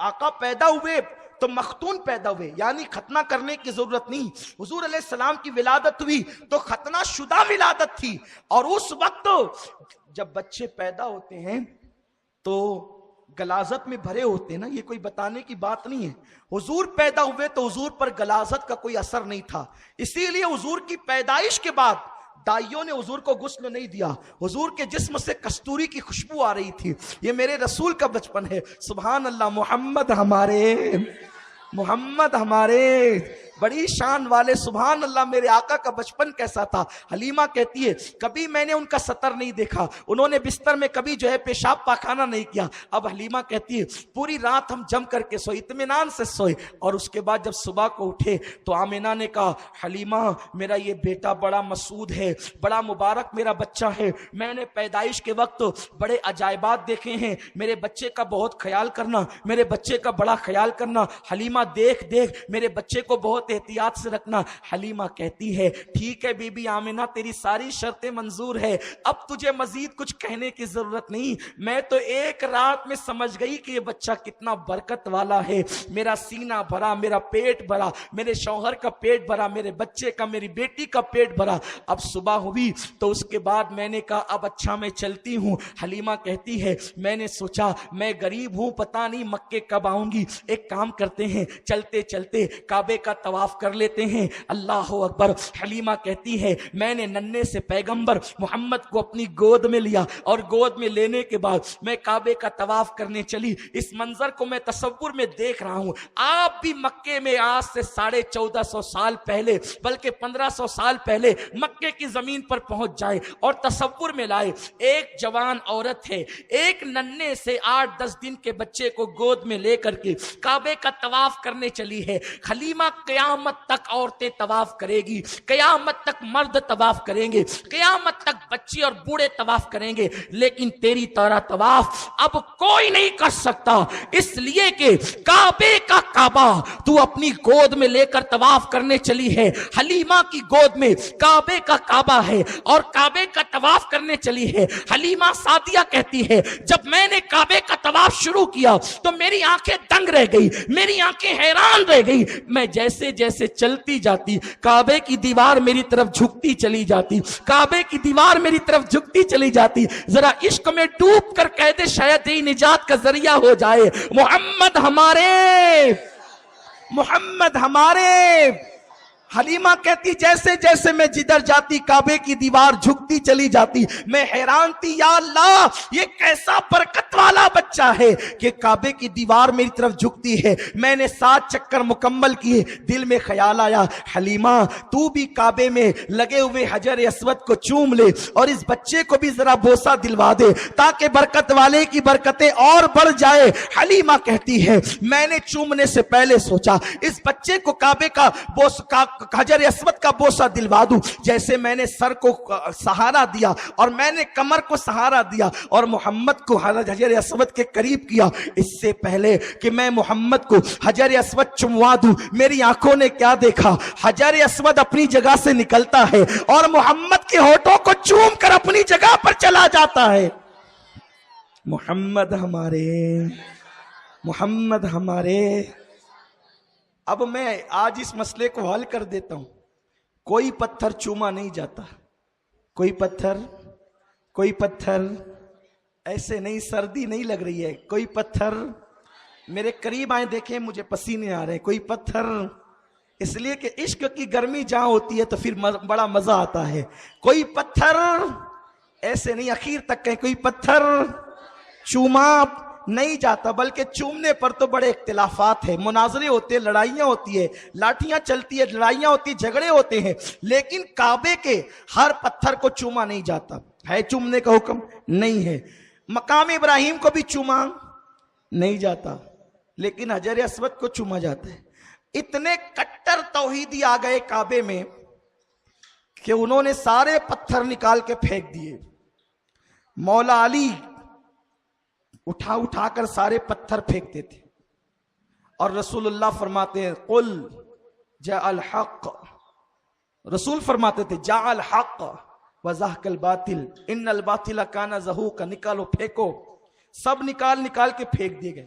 S1: آقا پیدا ہوئے تو مختون پیدا ہوئے، یعنی ختنہ کرنے کی ضرورت نہیں. حضور علیہ السلام کی ولادت ہوئی تو ختنہ شدہ ولادت تھی. اور اس وقت جب بچے پیدا ہوتے ہیں تو غلاظت میں بھرے ہوتے ہیں نا، یہ کوئی بتانے کی بات نہیں ہے. حضور پیدا ہوئے تو حضور پر غلاظت کا کوئی اثر نہیں تھا، اسی لیے حضور کی پیدائش کے بعد دائیوں نے حضور کو غسل نہیں دیا. حضور کے جسم سے کستوری کی خوشبو آ رہی تھی. یہ میرے رسول کا بچپن ہے. سبحان اللہ. محمد ہمارے بڑی شان والے. سبحان اللہ. میرے آقا کا بچپن کیسا تھا. حلیمہ کہتی ہے کبھی میں نے ان کا سطر نہیں دیکھا، انہوں نے بستر میں کبھی جو ہے پیشاب پاخانہ نہیں کیا. اب حلیمہ کہتی ہے پوری رات ہم جم کر کے سوئے، اطمینان سے سوئے، اور اس کے بعد جب صبح کو اٹھے تو آمینہ نے کہا حلیمہ میرا یہ بیٹا بڑا مسعود ہے، بڑا مبارک میرا بچہ ہے، میں نے پیدائش کے وقت بڑے عجائبات دیکھے ہیں، میرے بچے کا بہت خیال کرنا، میرے بچے کا بڑا خیال کرنا. حلیمہ دیکھ میرے بچے کو بہت احتیاط سے رکھنا. حلیمہ کہتی ہے ٹھیک ہے بی بی آمینہ تیری ساری شرطیں منظور ہے، اب تجھے مزید کچھ کہنے کی ضرورت نہیں. میں تو ایک رات میں سمجھ گئی کہ یہ بچہ کتنا برکت والا ہے. میرا سینہ بھرا، میرا پیٹ بھرا، میرے شوہر کا پیٹ بھرا، میرے بچے کا، میری بیٹی کا پیٹ بھرا. اب صبح ہوئی تو اس کے بعد میں نے کہا اب اچھا میں چلتی ہوں. حلیمہ کہتی ہے میں نے سوچا میں غریب ہوں، پتہ نہیں مکے کب آؤں گی، ایک کام کرتے ہیں چلتے چلتے کعبے کا طواف کر لیتے ہیں. اللہ اکبر. حلیمہ کہتی ہے میں نے ننھے سے پیغمبر محمد کو اپنی گود میں لیا، اور گود میں لینے کے بعد میں کعبے کا طواف کرنے چلی. اس منظر کو میں تصور میں دیکھ رہا ہوں. آپ بھی مکے میں آج سے 1450 سال پہلے بلکہ 1500 سال پہلے مکے کی زمین پر پہنچ جائے اور تصور میں لائے ایک جوان عورت ہے، ایک ننھے سے 8-10 دن کے بچے کو گود میں لے کر کے کعبے کا طواف کرنے چلی ہے. حلیمہ قیامت تک عورتیں طواف کرے گی، قیامت تک مرد طواف کریں گے، قیامت تک بچے اور بوڑھے طواف کریں گے، لیکن تیری طرح طواف اب کوئی نہیں کر سکتا، اس لیے کہ کعبے کا کعبہ تو اپنی گود میں لے کر طواف کرنے چلی ہے. حلیمہ کی گود میں کعبے کا کعبہ ہے اور کعبے کا طواف کرنے چلی ہے. حلیمہ سعدیہ کہتی ہے جب میں نے کعبے کا طواف شروع کیا تو میری آنکھیں دنگ رہ گئی، میری آنکھیں حیران رہ گئی. میں جیسے جیسے چلتی جاتی کعبے کی دیوار میری طرف جھکتی چلی جاتی، کعبے کی دیوار میری طرف جھکتی چلی جاتی. ذرا عشق میں ڈوب کر کہہ دے شاید ہی نجات کا ذریعہ ہو جائے. محمد ہمارے، محمد ہمارے. حلیمہ کہتی جیسے جیسے میں جدھر جاتی کعبے کی دیوار جھکتی چلی جاتی. میں حیران تھی یا اللہ یہ کیسا برکت والا بچہ ہے کہ کعبے کی دیوار میری طرف جھکتی ہے. میں نے 7 چکر مکمل کیے. دل میں خیال آیا حلیمہ تو بھی کعبے میں لگے ہوئے حجر اسود کو چوم لے اور اس بچے کو بھی ذرا بوسہ دلوا دے تاکہ برکت والے کی برکتیں اور بڑھ جائے. حلیمہ کہتی ہے میں نے چومنے سے پہلے سوچا اس بچے کو کعبے کا حجر اسود کا بوسہ دلوا دوں. جیسے میں نے سر کو سہارا دیا اور میں نے کمر کو سہارا دیا اور محمد کو حجر اسود کے قریب کیا، اس سے پہلے کہ میں محمد کو حجر اسود چموا دوں میری آنکھوں نے کیا دیکھا؟ حجر اسود اپنی جگہ سے نکلتا ہے اور محمد کے ہونٹوں کو چوم کر اپنی جگہ پر چلا جاتا ہے. محمد ہمارے، محمد ہمارے. اب میں آج اس مسئلے کو حل کر دیتا ہوں. کوئی پتھر چوما نہیں جاتا، کوئی پتھر ایسے نہیں، سردی نہیں لگ رہی ہے، کوئی پتھر میرے قریب آئیں دیکھیں مجھے پسینے آ رہے ہیں. کوئی پتھر، اس لیے کہ عشق کی گرمی جہاں ہوتی ہے تو پھر بڑا مزہ آتا ہے. کوئی پتھر ایسے نہیں اخیر تک کہیں کوئی پتھر چوما نہیں جاتا، بلکہ چومنے پر تو بڑے اختلافات ہیں، مناظرے ہوتے ہیں، لڑائیاں ہوتی ہے، لاٹھیاں چلتی ہے، لڑائیاں ہوتی ہیں، جھگڑے ہوتے ہیں، لیکن کعبے کے ہر پتھر کو چوما نہیں جاتا. ہے چومنے کا حکم نہیں ہے. مقام ابراہیم کو بھی چوما نہیں جاتا لیکن حجر اسود کو چوما جاتا ہے. اتنے کٹر توحیدی آ گئے کعبے میں کہ انہوں نے سارے پتھر نکال کے پھینک دیے. مولا علی اٹھا کر سارے پتھر پھینکتے تھے اور رسول اللہ فرماتے ہیں قل جاء الحق. رسول فرماتے تھے جاء الحق وزهق الباطل ان الباطل کان زهوقا. نکالو، پھینکو. سب نکال کے پھینک دیے گئے.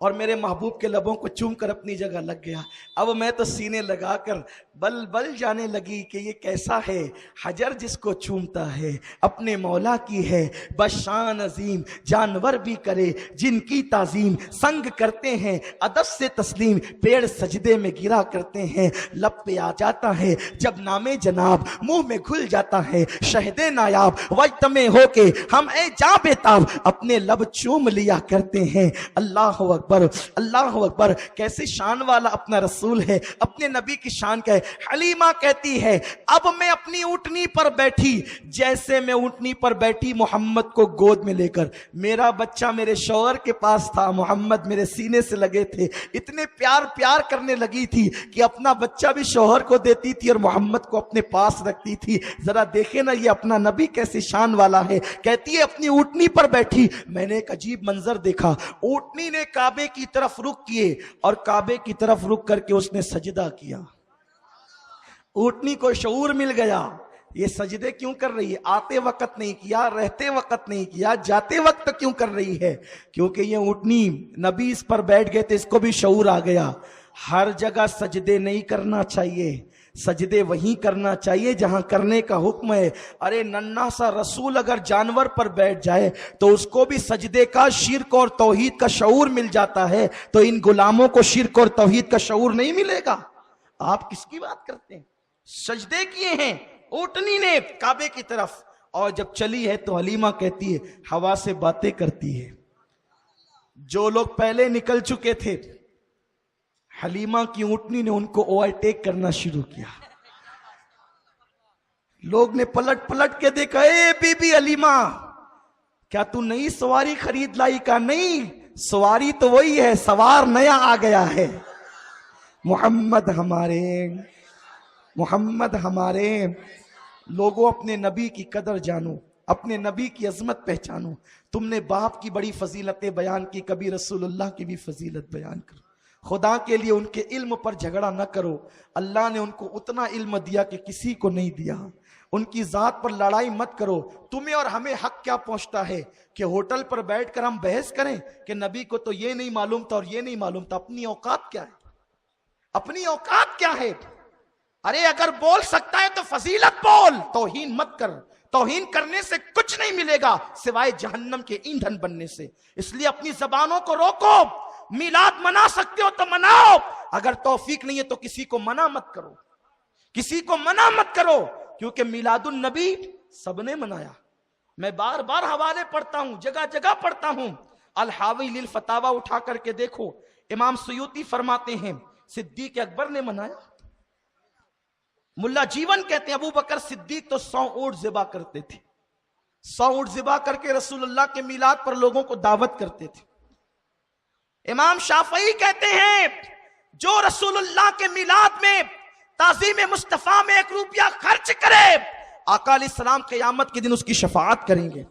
S1: اور میرے محبوب کے لبوں کو چوم کر اپنی جگہ لگ گیا. اب میں تو سینے لگا کر بل بل جانے لگی کہ یہ کیسا ہے حجر جس کو چومتا ہے اپنے مولا کی ہے بشان عظیم. جانور بھی کرے جن کی تعظیم, سنگ کرتے ہیں ادب سے تسلیم, پیڑ سجدے میں گرا کرتے ہیں, لب پہ آ جاتا ہے جب نام جناب, منہ میں گھل جاتا ہے شہد نایاب, وجتمع ہو کے ہم اے جاں بےتاب اپنے لب چوم لیا کرتے ہیں. اللہ اکبر اللہ اکبر. کیسے شان والا اپنا رسول ہے, اپنے نبی کی شان کا ہے. حلیمہ کہتی ہے اب میں اپنی اونٹنی پر بیٹھی, جیسے میں اونٹنی پر بیٹھی محمد کو گود میں لے کر, میرا بچہ میرے شوہر کے پاس تھا, محمد میرے سینے سے لگے تھے, اتنے پیار کرنے لگی تھی کہ اپنا بچہ بھی شوہر کو دیتی تھی اور محمد کو اپنے پاس رکھتی تھی. ذرا دیکھیں نا یہ اپنا نبی کیسے شان والا ہے. کہتی ہے اپنی اونٹنی پر بیٹھی, میں نے ایک عجیب منظر دیکھا, اونٹنی نے کعبے کی طرف رخ کیے اور کعبے کی طرف رخ کر کے اس نے سجدہ کیا. اونٹنی کو شعور مل گیا یہ سجدے کیوں کر رہی ہے, آتے وقت نہیں کیا, رہتے وقت نہیں کیا, جاتے وقت کیوں کر رہی ہے, کیونکہ یہ اونٹنی نبی اس پر بیٹھ گئے تھے, اس کو بھی شعور آ گیا. ہر جگہ سجدے نہیں کرنا چاہیے, سجدے وہیں کرنا چاہیے جہاں کرنے کا حکم ہے. ارے ننھا سا رسول اگر جانور پر بیٹھ جائے تو اس کو بھی سجدے کا, شرک اور توحید کا شعور مل جاتا ہے, تو ان غلاموں کو شرک اور توحید کا شعور نہیں ملے گا. آپ کس کی بات کرتے ہیں؟ سجدے کیے ہیں اونٹنی نے کعبے کی طرف, اور جب چلی ہے تو حلیمہ کہتی ہے ہوا سے باتیں کرتی ہے. جو لوگ پہلے نکل چکے تھے, حلیمہ کی اونٹنی نے ان کو اوورٹیک کرنا شروع کیا. لوگ نے پلٹ پلٹ کے دیکھا, اے بی بی حلیمہ کیا تو نئی سواری خرید لائی؟ کا نہیں, سواری تو وہی ہے, سوار نیا آ گیا ہے. محمد ہمارے لوگوں اپنے نبی کی قدر جانو, اپنے نبی کی عظمت پہچانو. تم نے باپ کی بڑی فضیلتیں بیان کی, کبھی رسول اللہ کی بھی فضیلت بیان کرو. خدا کے لیے ان کے علم پر جھگڑا نہ کرو, اللہ نے ان کو اتنا علم دیا کہ کسی کو نہیں دیا. ان کی ذات پر لڑائی مت کرو. تمہیں اور ہمیں حق کیا پہنچتا ہے کہ ہوٹل پر بیٹھ کر ہم بحث کریں کہ نبی کو تو یہ نہیں معلوم تھا اور یہ نہیں معلوم تھا. اپنی اوقات کیا ہے, اپنی اوقات کیا ہے؟ ارے اگر بول سکتا ہے تو فضیلت بول, توہین مت کر. توہین کرنے سے کچھ نہیں ملے گا سوائے جہنم کے ایندھن بننے سے. اس لیے اپنی زبانوں کو روکو. میلاد منا سکتے ہو تو مناؤ, اگر توفیق نہیں ہے تو کسی کو منع مت کرو, کسی کو منع مت کرو, کیونکہ میلاد النبی سب نے منایا. میں بار بار حوالے پڑھتا ہوں, جگہ جگہ پڑھتا ہوں. الحاوی للفتاوی اٹھا کر کے دیکھو, امام سیوطی فرماتے ہیں صدیق اکبر نے منایا. ملا جیون کہتے ہیں ابو بکر صدیق تو 100 اونٹ ذبح کرتے تھے, 100 اونٹ ذبح کر کے رسول اللہ کے میلاد پر لوگوں کو دعوت کرتے تھے. امام شافعی کہتے ہیں جو رسول اللہ کے میلاد میں تعظیم مصطفیٰ میں 1 روپیہ خرچ کرے, آقا علیہ السلام قیامت کے دن اس کی شفاعت کریں گے.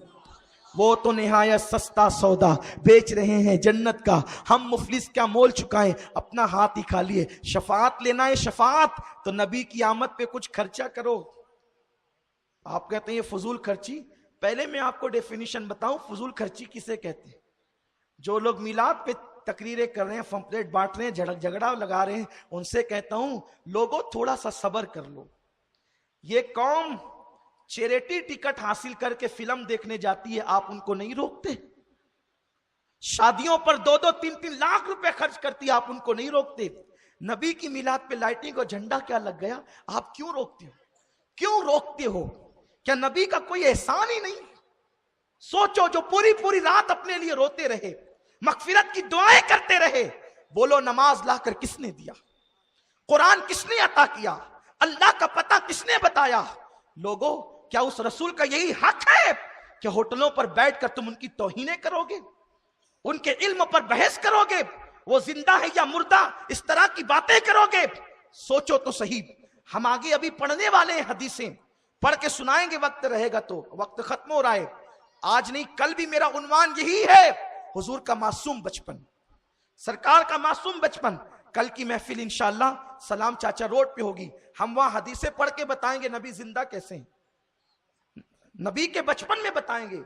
S1: وہ تو نہایت سستا سودا بیچ رہے ہیں جنت کا, ہم مفلس کیا مول چکائیں, اپنا ہاتھ ہی کھا لیے. شفاعت لینا ہے شفاعت, تو نبی کی آمد پہ کچھ خرچہ کرو. آپ کہتے ہیں یہ فضول خرچی. پہلے میں آپ کو ڈیفینیشن بتاؤں فضول خرچی کسے کہتے ہیں. جو لوگ میلاد پہ تقریریں کر رہے ہیں, پمفلیٹ بانٹ رہے ہیں, جھگڑا لگا رہے ہیں, ان سے کہتا ہوں لوگوں تھوڑا سا صبر کر لو. یہ قوم چیریٹی ٹکٹ حاصل کر کے فلم دیکھنے جاتی ہے, آپ ان کو نہیں روکتے. شادیوں پر 2-2, 3-3 لاکھ روپے خرچ کرتی ہے, آپ ان کو نہیں روکتے. نبی کی میلاد پہ لائٹنگ اور جھنڈا کیا لگ گیا, آپ کیوں روکتے ہو؟ کیوں روکتے ہو؟ کیا نبی کا کوئی احسان ہی نہیں؟ سوچو, جو پوری رات اپنے لیے روتے رہے, مغفرت کی دعائیں کرتے رہے, بولو نماز لا کر کس نے دیا؟ قرآن کس نے عطا کیا؟ اللہ کا پتہ کس نے بتایا؟ لوگوں کیا اس رسول کا یہی حق ہے کہ ہوٹلوں پر بیٹھ کر تم ان کی توہینیں کرو گے, ان کے علم پر بحث کرو گے, وہ زندہ ہے یا مردہ, اس طرح کی باتیں کرو گے؟ سوچو تو صحیح. ہم آگے ابھی پڑھنے والے ہیں حدیثیں, پڑھ کے سنائیں گے, وقت رہے گا تو. وقت ختم ہو رہا ہے, آج نہیں کل بھی میرا عنوان یہی ہے, حضور کا معصوم بچپن, سرکار کا معصوم بچپن. کل کی محفل انشاءاللہ سلام چاچا روڈ پہ ہوگی, ہم وہاں حدیثیں پڑھ کے بتائیں گے نبی زندہ کیسے ہیں, نبی کے بچپن میں بتائیں گے,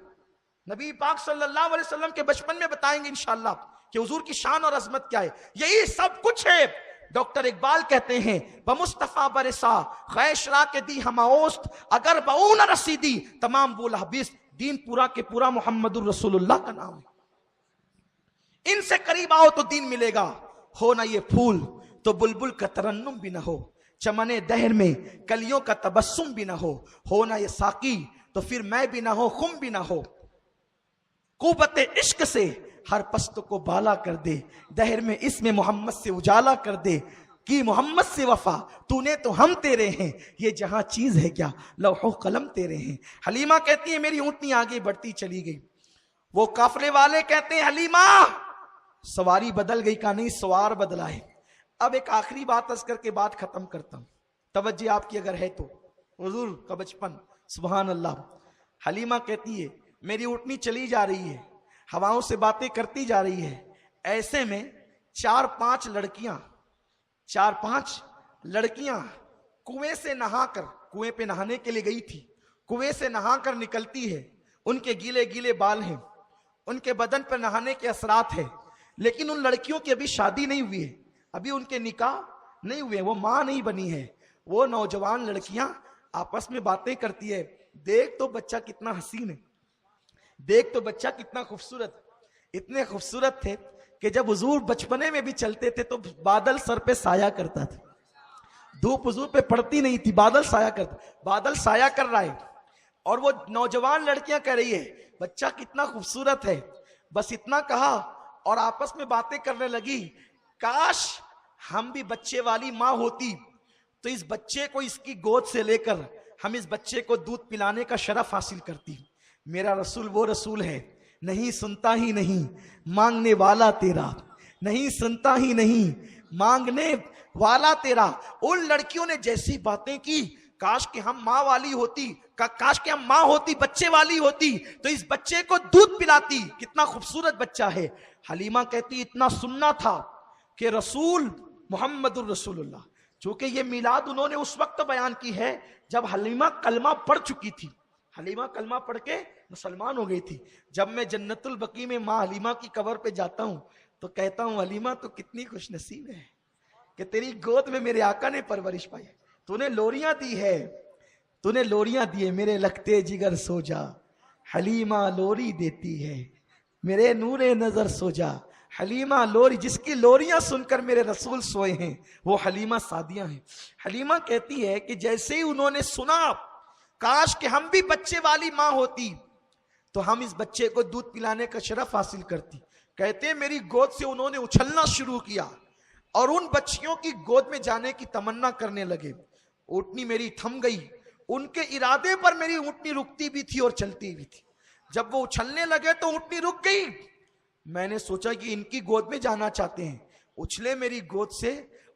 S1: نبی پاک صلی اللہ علیہ وسلم کے بچپن میں بتائیں گے انشاءاللہ. کہ حضور کی شان اور عظمت کیا ہے. یہی سب کچھ ہے. ڈاکٹر اقبال کہتے ہیں بمصطفیٰ برسا خیشرا کے دی ہماوست اگر بہو نہ رسیدی تمام بول حبیس. دین پورا کے پورا محمد الرسول اللہ کا نام ہے. ان سے قریب آؤ تو دین ملے گا. ہو نہ یہ پھول تو بلبل کا ترنم بھی نہ ہو, چمنے دہر میں کلیوں کا تبسم بھی نہ ہو نہ یہ ساقی تو پھر میں بھی نہ ہو, خم بھی نہ ہو. قوت عشق سے ہر پست کو بالا کر دے, دہر میں اس میں محمد سے اجالا کر دے. کی محمد سے وفا تو نے تو ہم تیرے ہیں, یہ جہاں چیز ہے کیا لوح و قلم تیرے ہیں. حلیمہ کہتی ہے میری اونٹنی آگے بڑھتی چلی گئی. وہ قافلے والے کہتے ہیں حلیمہ سواری بدل گئی. کا نہیں, سوار بدلا ہے. اب ایک آخری بات عرض کر کے بات ختم کرتا ہوں, توجہ آپ کی اگر ہے تو. حضور کا بچپن, سبحان اللہ. حلیمہ کہتی ہے میری اونٹنی چلی جا رہی ہے, ہواؤں سے باتیں کرتی جا رہی ہے. ایسے میں 4-5 لڑکیاں کنویں سے نہا کر, کنویں پہ نہانے کے لیے گئی تھی, کنویں سے نہا کر نکلتی ہے. ان کے گیلے گیلے بال ہیں, ان کے بدن پر نہانے کے اثرات ہیں, لیکن ان لڑکیوں کی ابھی شادی نہیں ہوئی ہے, ابھی ان کے نکاح نہیں ہوئے, وہ ماں نہیں بنی ہے. وہ نوجوان لڑکیاں آپس میں باتیں کرتی ہے. دیکھ تو بچہ کتنا حسین ہے, دیکھ تو بچہ کتنا خوبصورت. اتنے خوبصورت تھے کہ جب حضور بچپنے میں بھی چلتے تھے تو بادل سر پہ سایہ کرتا تھا. دھوپ حضور پہ پڑتی نہیں تھی, بادل سایہ کرتا. بادل سایہ کر رہا ہے اور وہ نوجوان لڑکیاں کہہ رہی ہے بچہ کتنا خوبصورت ہے. بس اتنا کہا اور آپس میں باتیں کرنے لگی, کاش ہم بھی بچے والی ماں ہوتی تو اس بچے کو اس کی گود سے لے کر ہم اس بچے کو دودھ پلانے کا شرف حاصل کرتی. میرا رسول وہ رسول ہے, نہیں سنتا ہی نہیں مانگنے والا تیرا, نہیں سنتا ہی نہیں مانگنے والا تیرا. ان لڑکیوں نے جیسی باتیں کی, کاش کہ ہم ماں والی ہوتی, کاش کہ ہم ماں ہوتی, بچے والی ہوتی تو اس بچے کو دودھ پلاتی. کتنا خوبصورت بچہ ہے. حلیمہ کہتی اتنا سننا تھا کہ رسول محمد الرسول اللہ, چونکہ یہ میلاد انہوں نے اس وقت بیان کی ہے جب حلیمہ کلمہ پڑھ چکی تھی. حلیمہ کلمہ پڑھ کے مسلمان ہو گئی تھی. جب میں جنت البقیع میں ماں حلیمہ کی قبر پہ جاتا ہوں تو کہتا ہوں حلیمہ تو کتنی خوش نصیب ہے کہ تیری گود میں میرے آقا نے پرورش پائی. تو نے لوریاں دی ہے, تو نے لوریاں دی ہے. میرے لگتے جگر سو جا حلیمہ لوری دیتی ہے, میرے نور نظر سو جا حلیمہ لوری. جس کی لوریاں سن کر میرے رسول سوئے ہیں وہ حلیمہ سعدیہ ہیں. حلیمہ کہتی ہے کہ جیسے ہی انہوں نے سنا کاش کہ ہم بھی بچے والی ماں ہوتی تو ہم اس بچے کو دودھ پلانے کا شرف حاصل کرتی. کہتے ہیں میری گود سے انہوں نے اچھلنا شروع کیا اور ان بچیوں کی گود میں جانے کی تمنا کرنے لگے. اونٹنی میری تھم گئی. ان کے ارادے پر میری اونٹنی رکتی بھی تھی اور چلتی بھی تھی. جب وہ اچھلنے لگے تو اونٹنی رک گئی. میں نے سوچا کہ ان کی گود میں جانا چاہتے ہیں, اچھلے میری گود سے,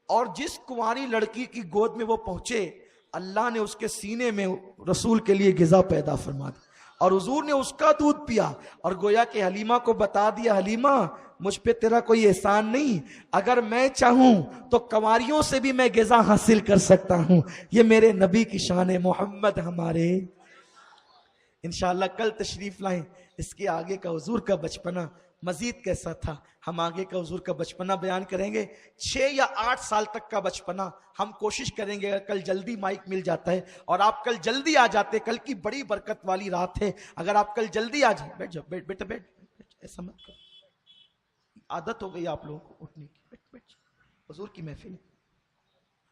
S1: اور جس کنواری لڑکی کی گود میں وہ پہنچے اللہ نے اس کے سینے میں رسول کے لیے غذا پیدا فرما دی اور حضور نے اس کا دودھ پیا اور گویا کہ حلیمہ کو بتا دیا حلیمہ مجھ پہ تیرا کوئی احسان نہیں, اگر میں چاہوں تو کنواریوں سے بھی میں غذا حاصل کر سکتا ہوں. یہ میرے نبی کی شان ہے محمد ہمارے. انشاءاللہ کل تشریف لائیں. اس کے آگے کا حضور کا بچپنا مزید کیسا تھا ہم آگے کا حضور کا بچپنا بیان کریں گے. 6 یا 8 سال تک کا بچپنا ہم کوشش کریں گے. اگر کل جلدی مائک مل جاتا ہے اور آپ کل جلدی آ جاتے, کل کی بڑی برکت والی رات ہے, اگر آپ کل جلدی آ جائیں. بیٹھ جاؤ, بیٹا بیٹھ, ایسا مت کرو, عادت ہو گئی آپ لوگوں کو اٹھنے کی. بیٹھ حضور کی محفل ہے.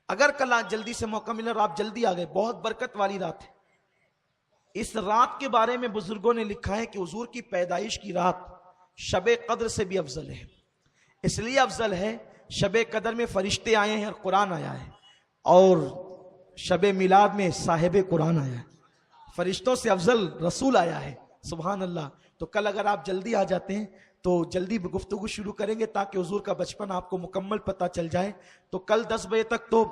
S1: اگر کل آج جلدی سے موقع ملا اور آپ جلدی آ گئے, بہت برکت والی رات ہے. اس رات کے بارے میں بزرگوں نے لکھا ہے کہ حضور کی پیدائش کی رات شب قدر سے بھی افضل ہے. اس لیے افضل ہے شب قدر میں فرشتے آئے ہیں اور قرآن آیا ہے, اور شب میلاد میں صاحب قرآن آیا ہے. فرشتوں سے افضل رسول آیا ہے. سبحان اللہ. تو کل اگر آپ جلدی آ جاتے ہیں تو جلدی گفتگو شروع کریں گے تاکہ حضور کا بچپن آپ کو مکمل پتہ چل جائے. تو کل 10 بجے تک تو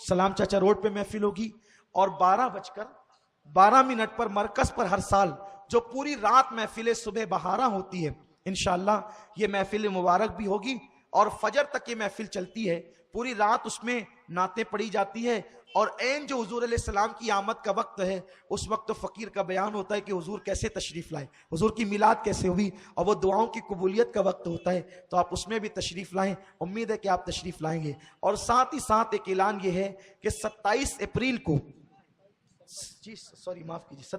S1: سلام چاچا روڈ پہ محفل ہوگی اور 12:12 پر مرکز پر ہر سال جو پوری رات محفل صبح بہارا ہوتی ہے انشاءاللہ یہ محفل مبارک بھی ہوگی اور فجر تک یہ محفل چلتی ہے. پوری رات اس میں نعتیں پڑھی جاتی ہے اور عین جو حضور علیہ السلام کی آمد کا وقت ہے اس وقت تو فقیر کا بیان ہوتا ہے کہ حضور کیسے تشریف لائے, حضور کی میلاد کیسے ہوئی, اور وہ دعاؤں کی قبولیت کا وقت ہوتا ہے, تو آپ اس میں بھی تشریف لائیں. امید ہے کہ آپ تشریف لائیں گے. اور ساتھ ہی ساتھ ایک اعلان یہ ہے کہ 27 اپریل کو, جی سوری معاف کیجیے,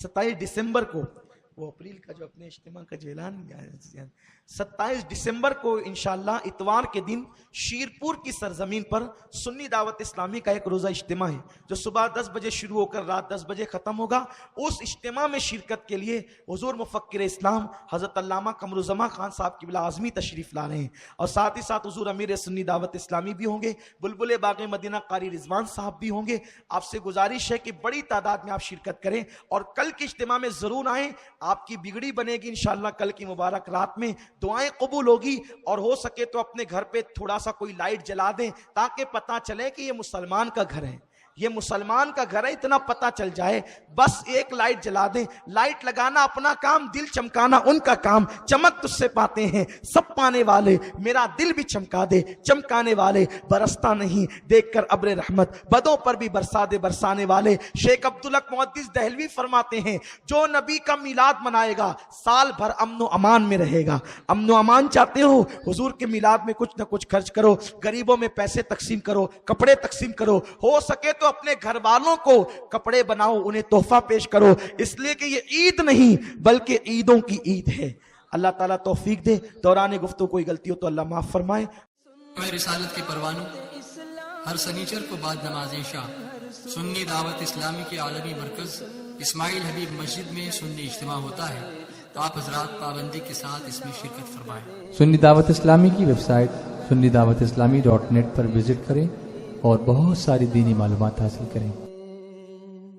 S1: 27 دسمبر کو, وہ اپریل کا جو اپنے اجتماع کا جو اعلان کیا ہے, 27 دسمبر کو انشاءاللہ اتوار کے دن شیرپور کی سرزمین پر سنی دعوت اسلامی کا ایک روزہ اجتماع ہے جو صبح 10 بجے شروع ہو کر رات 10 بجے ختم ہوگا. اس اجتماع میں شرکت کے لیے حضور مفکر اسلام حضرت علامہ قمرالزمان خان صاحب قبلہ اعظمی تشریف لا رہے ہیں, اور ساتھ ہی ساتھ حضور امیر سنی دعوت اسلامی بھی ہوں گے, بلبل باغ مدینہ قاری رضوان صاحب بھی ہوں گے. آپ سے گزارش ہے کہ بڑی تعداد میں آپ شرکت کریں اور کل کے اجتماع میں ضرور آئیں. آپ کی بگڑی بنے گی انشاءاللہ, کل کی مبارک رات میں دعائیں قبول ہوگی, اور ہو سکے تو اپنے گھر پہ تھوڑا سا کوئی لائٹ جلا دیں تاکہ پتہ چلے کہ یہ مسلمان کا گھر ہے, یہ مسلمان کا گھر ہے, اتنا پتہ چل جائے. بس ایک لائٹ جلا دیں. لائٹ لگانا اپنا کام, دل چمکانا ان کا کام. چمک تجھ سے پاتے ہیں سب پانے والے, میرا دل بھی چمکا دے. چمکانے والے برستا نہیں دیکھ کر ابر رحمت, بدوں پر بھی برسا دے برسانے والے. شیخ عبدالحق محدث دہلوی فرماتے ہیں جو نبی کا میلاد منائے گا سال بھر امن و امان میں رہے گا. امن و امان چاہتے ہو, حضور کے میلاد میں کچھ نہ کچھ خرچ کرو, غریبوں میں پیسے تقسیم کرو, کپڑے تقسیم کرو, ہو سکے تو اپنے گھر والوں کو کپڑے بناؤ, انہیں تحفہ پیش کرو, اس لیے کہ یہ عید نہیں بلکہ عیدوں کی عید ہے. اللہ تعالیٰ توفیق دے. دوران گفتگو کوئی غلطی ہو تو اللہ معاف فرمائے.
S3: رسالت کے پروانوں ہر سنیچر کو بعد نماز عشاء سنی دعوت اسلامی کے عالمی مرکز اسماعیل حبیب مسجد میں سنی اجتماع ہوتا ہے, تو آپ حضرات پابندی کے ساتھ اس میں شرکت فرمائیں.
S4: سنی دعوت اسلامی کی ویب سائٹ sunnidawatisllami.net پر وزٹ کریں اور بہت ساری دینی معلومات حاصل کریں.